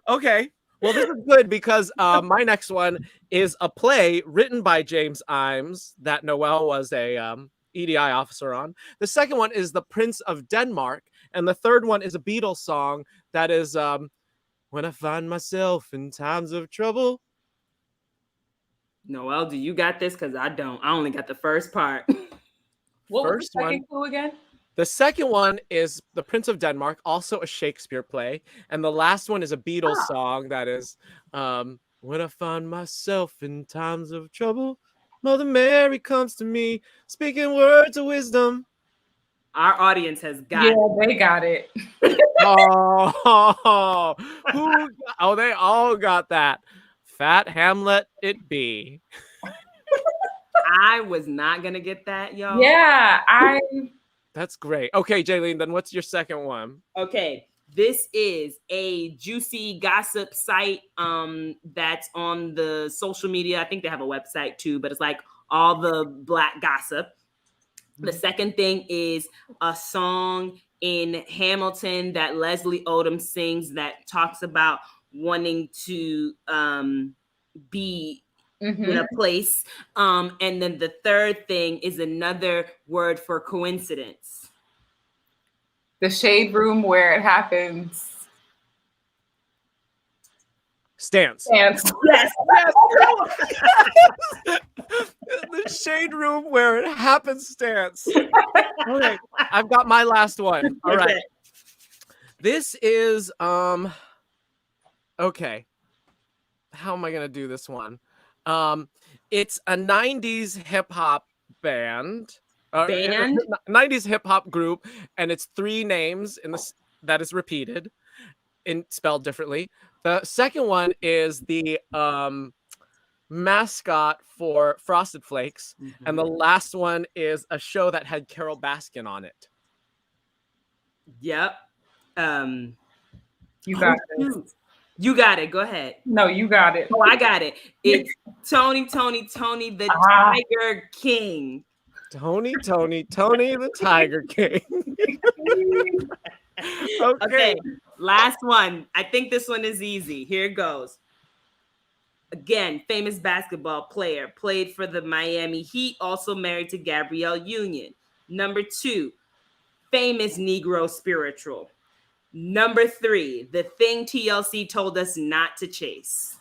Speaker 2: Okay. Well, this is good because my next one is a play written by James Imes that Noelle was a EDI officer on. The second one is The Prince of Denmark. And the third one is a Beatles song that is When I Find Myself in Times of Trouble.
Speaker 3: Noelle, do you got this? Because I don't. I only got the first part.
Speaker 4: What was
Speaker 2: First
Speaker 4: the second
Speaker 2: one.
Speaker 4: clue again?
Speaker 2: The second one is The Prince of Denmark, also a Shakespeare play. And the last one is a Beatles song that is When I Find Myself in Times of Trouble, Mother Mary comes to me, speaking words of wisdom.
Speaker 3: Our audience has got it.
Speaker 4: They got it.
Speaker 2: Oh, they all got that. Fat Hamlet it be.
Speaker 3: I was not going to get that, y'all.
Speaker 4: Yeah,
Speaker 2: That's great. Okay, Jaylene, then what's your second one?
Speaker 3: Okay, this is a juicy gossip site that's on the social media. I think they have a website too, but it's like all the Black gossip. The second thing is a song in Hamilton that Leslie Odom sings that talks about wanting to be in a place. And then the third thing is another word for coincidence.
Speaker 4: The shade room where it happens.
Speaker 2: Stance.
Speaker 3: Yes.
Speaker 2: The shade room where it happens stance. Okay, I've got my last one. All right. This is okay. How am I gonna do this one? It's a 90s hip-hop band. 90s hip-hop group, and it's 3 names in this that is repeated and spelled differently. The second one is the mascot for Frosted Flakes, and the last one is a show that had Carol Baskin on it.
Speaker 3: Yep.
Speaker 4: You got it.
Speaker 3: You got it. Go ahead.
Speaker 4: No, you got it.
Speaker 3: Oh, I got it. It's Tony, the Tiger King.
Speaker 2: Tony, the Tiger King.
Speaker 3: Okay, last one. I think this one is easy. Here it goes. Again, famous basketball player, played for the Miami Heat, also married to Gabrielle Union. Number 2, famous Negro spiritual. Number 3, the thing TLC told us not to chase.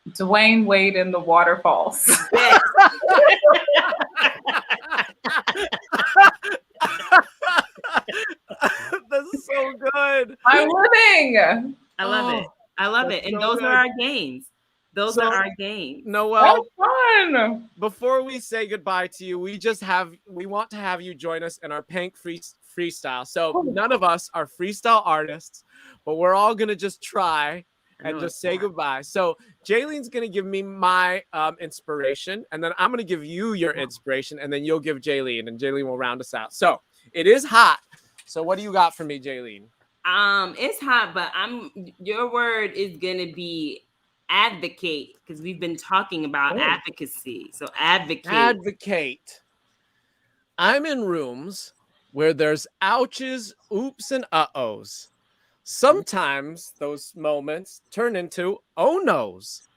Speaker 4: Dwayne Wade in the Waterfalls.
Speaker 3: Yes.
Speaker 2: That's so good.
Speaker 4: I'm living.
Speaker 3: I love it. And
Speaker 2: so
Speaker 3: those
Speaker 2: good.
Speaker 3: are our games. Those
Speaker 2: So,
Speaker 3: are our games.
Speaker 4: That
Speaker 2: Noelle,
Speaker 4: was fun.
Speaker 2: before we say goodbye to you, we want to have you join us in our Pank freestyle. So none of us are freestyle artists, but we're all gonna just try
Speaker 3: I
Speaker 2: and
Speaker 3: know
Speaker 2: just
Speaker 3: it's
Speaker 2: say
Speaker 3: hard.
Speaker 2: goodbye. So Jaylene's gonna give me my inspiration, and then I'm gonna give you your inspiration, and then you'll give Jaylene, and Jaylene will round us out. So it is hot. So what do you got for me, Jaylene?
Speaker 3: It's hot, but your word is gonna be advocate, because we've been talking about advocacy. So advocate.
Speaker 2: Advocate. I'm in rooms where there's ouches, oops, and uh-ohs. Sometimes those moments turn into oh no's.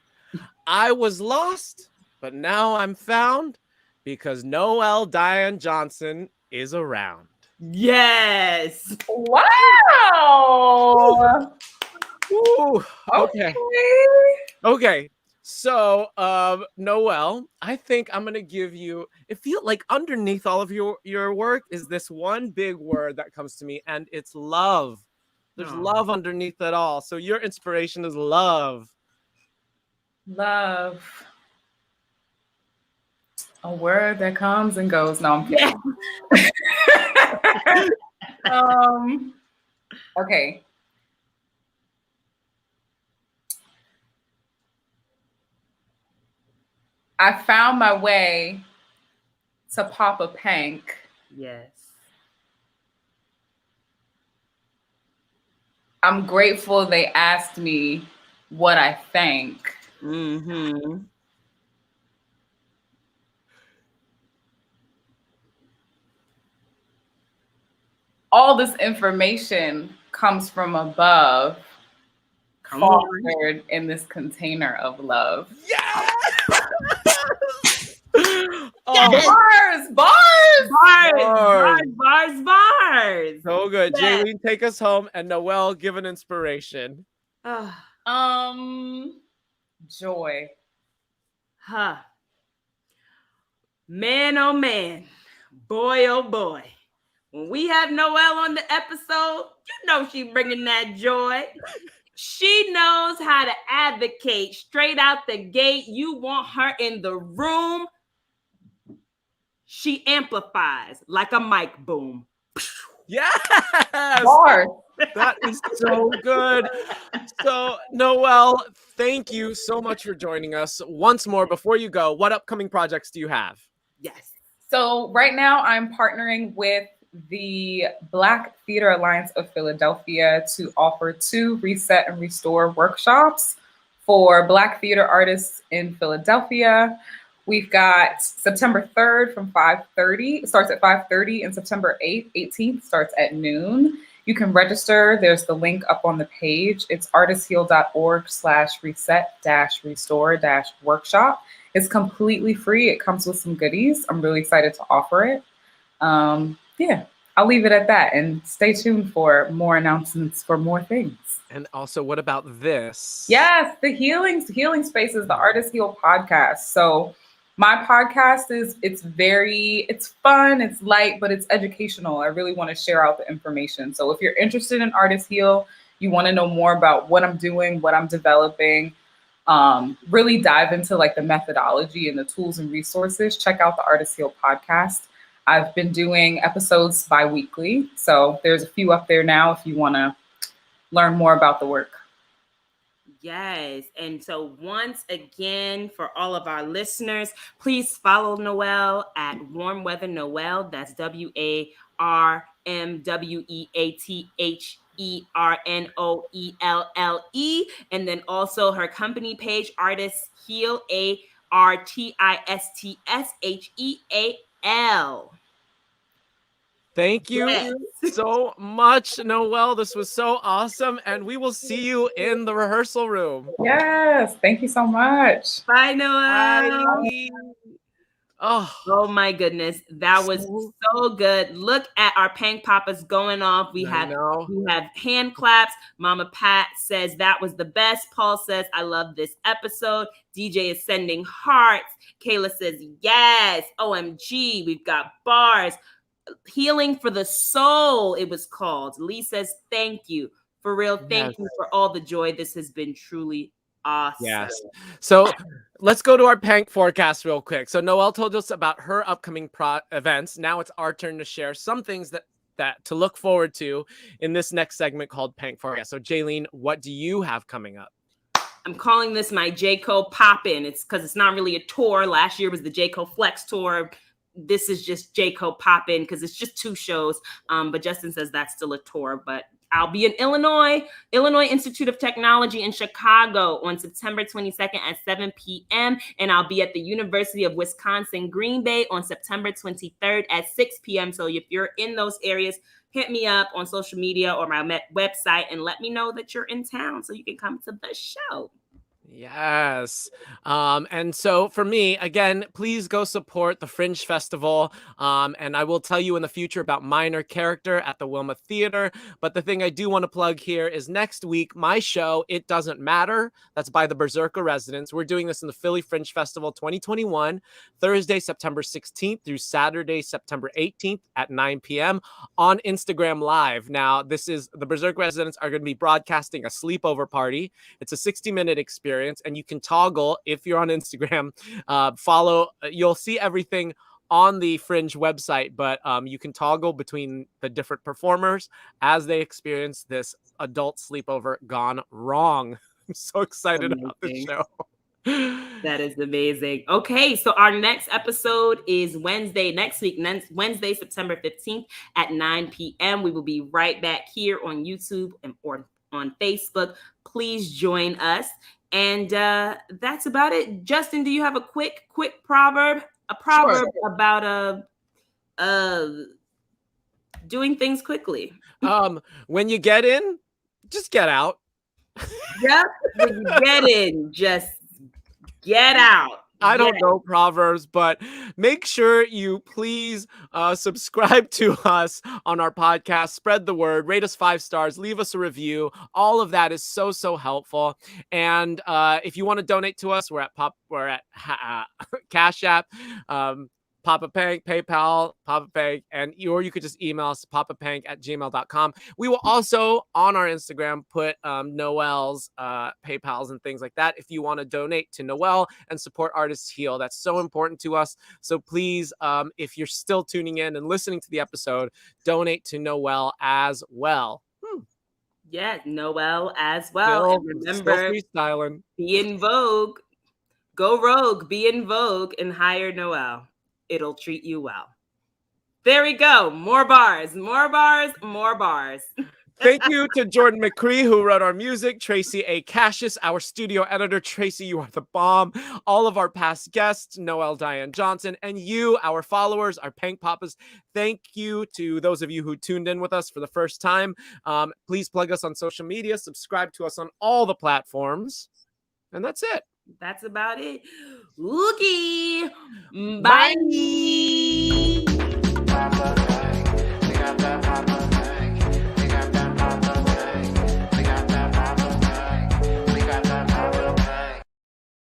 Speaker 2: I was lost, but now I'm found because Noelle Diane Johnson is around.
Speaker 3: Yes.
Speaker 4: Wow.
Speaker 2: Ooh, okay. Okay. So, Noelle, I think I'm gonna give you. It feels like underneath all of your work is this one big word that comes to me, and it's love. There's love underneath it all. So your inspiration is love.
Speaker 4: Love. A word that comes and goes. No, I'm kidding. Okay. I found my way to Poppa Pank.
Speaker 3: Yes.
Speaker 4: I'm grateful they asked me what I think.
Speaker 3: Mm-hmm.
Speaker 4: All this information comes from above, fostered in this container of love.
Speaker 2: Yeah.
Speaker 4: Bars.
Speaker 2: So good.
Speaker 3: Yes.
Speaker 2: Jaylene, take us home, and Noelle, give an inspiration.
Speaker 4: Joy.
Speaker 3: Man, oh man, boy, oh boy. When we have Noelle on the episode, you know she bringing that joy. She knows how to advocate straight out the gate. You want her in the room, she amplifies like a mic boom.
Speaker 2: Yes.
Speaker 4: Bars.
Speaker 2: That is so good. So, Noelle, thank you so much for joining us. Once more, before you go, what upcoming projects do you have?
Speaker 3: Yes.
Speaker 4: So right now I'm partnering with the Black Theater Alliance of Philadelphia to offer 2 Reset and Restore workshops for Black theater artists in Philadelphia. We've got September 3rd from 5:30. It starts at 5:30, and September 18th starts at noon. You can register. There's the link up on the page. It's artistheal.org/reset-restore-workshop. It's completely free. It comes with some goodies. I'm really excited to offer it. Yeah, I'll leave it at that, and stay tuned for more announcements for more things.
Speaker 2: And also, what about this?
Speaker 4: Yes, the healing spaces, the Artist Heal podcast. So my podcast it's fun, it's light, but it's educational. I really want to share out the information. So if you're interested in Artist Heal, you want to know more about what I'm doing, what I'm developing, really dive into like the methodology and the tools and resources, check out the Artist Heal podcast. I've been doing episodes bi-weekly. So there's a few up there now if you want to learn more about the work.
Speaker 3: Yes. And so once again, for all of our listeners, please follow Noelle at Warm Weather Noelle. That's WARMWEATHERNOELLE. And then also her company page, Artist Heal, ARTISTSHEAL.
Speaker 2: Thank you so much, Noelle. This was so awesome. And we will see you in the rehearsal room.
Speaker 4: Yes. Thank you so much.
Speaker 3: Bye, Noelle.
Speaker 2: Bye.
Speaker 3: Oh my goodness. That was so good. Look at our Pank Poppas going off. We have hand claps. Mama Pat says that was the best. Paul says, I love this episode. DJ is sending hearts. Kayla says, yes. OMG. We've got bars. Healing for the Soul, it was called. Lee says, thank you. For real, thank you for all the joy. This has been truly Awesome.
Speaker 2: Yes. So let's go to our Pank forecast real quick. So Noelle told us about her upcoming events. Now it's our turn to share some things that to look forward to in this next segment called Pank forecast. So Jaylene, what do you have coming up?
Speaker 3: I'm calling this my J. Cole pop-in. It's because it's not really a tour. Last year was the J. Cole Flex tour. This is just J. Cole pop-in because it's just 2 shows. But Justin says that's still a tour. But I'll be in Illinois Institute of Technology in Chicago on September 22nd at 7 p.m. And I'll be at the University of Wisconsin Green Bay on September 23rd at 6 p.m. So if you're in those areas, hit me up on social media or my website and let me know that you're in town so you can come to the show.
Speaker 2: Yes. And so for me, again, please go support the Fringe Festival. And I will tell you in the future about Minor Character at the Wilma Theater. But the thing I do want to plug here is next week, my show, It Doesn't Matter. That's by the Berserker Residents. We're doing this in the Philly Fringe Festival 2021, Thursday, September 16th through Saturday, September 18th at 9 p.m. on Instagram Live. Now, this is the Berserker Residents are going to be broadcasting a sleepover party. It's a 60-minute experience. And you can toggle if you're on Instagram, follow, you'll see everything on the Fringe website, but you can toggle between the different performers as they experience this adult sleepover gone wrong. I'm so excited about this show.
Speaker 3: That is amazing. Okay, so our next episode is Wednesday, next week, Wednesday, September 15th at 9 p.m. We will be right back here on YouTube or on Facebook. Please join us. And that's about it. Justin, do you have a quick proverb? A proverb
Speaker 2: Sure.
Speaker 3: About doing things quickly.
Speaker 2: When you get in, just get out.
Speaker 3: Yep. When you get in, just get out.
Speaker 2: I don't know proverbs, but make sure you please subscribe to us on our podcast, spread the word, rate us 5 stars, leave us a review. All of that is so helpful. And if you want to donate to us, we're at Cash App, Poppa Pank, PayPal, Poppa Pank, or you could just email us poppapank@gmail.com. We will also on our Instagram put Noelle's PayPals and things like that if you want to donate to Noelle and support Artists Heal. That's so important to us. So please, if you're still tuning in and listening to the episode, donate to Noelle as well.
Speaker 3: Yeah, Noelle as well. And remember,
Speaker 2: freestyling.
Speaker 3: Be in vogue. Go rogue, be in vogue, and hire Noelle. It'll treat you well. There we go. More bars, more bars, more bars.
Speaker 2: Thank you to Jordan McCree, who wrote our music, Tracy A. Cassius, our studio editor. Tracy, you are the bomb. All of our past guests, Noelle Diane Johnson, and you, our followers, our Pank Poppas. Thank you to those of you who tuned in with us for the first time. Please plug us on social media, subscribe to us on all the platforms, and that's it.
Speaker 3: That's about it. Oogie. Bye.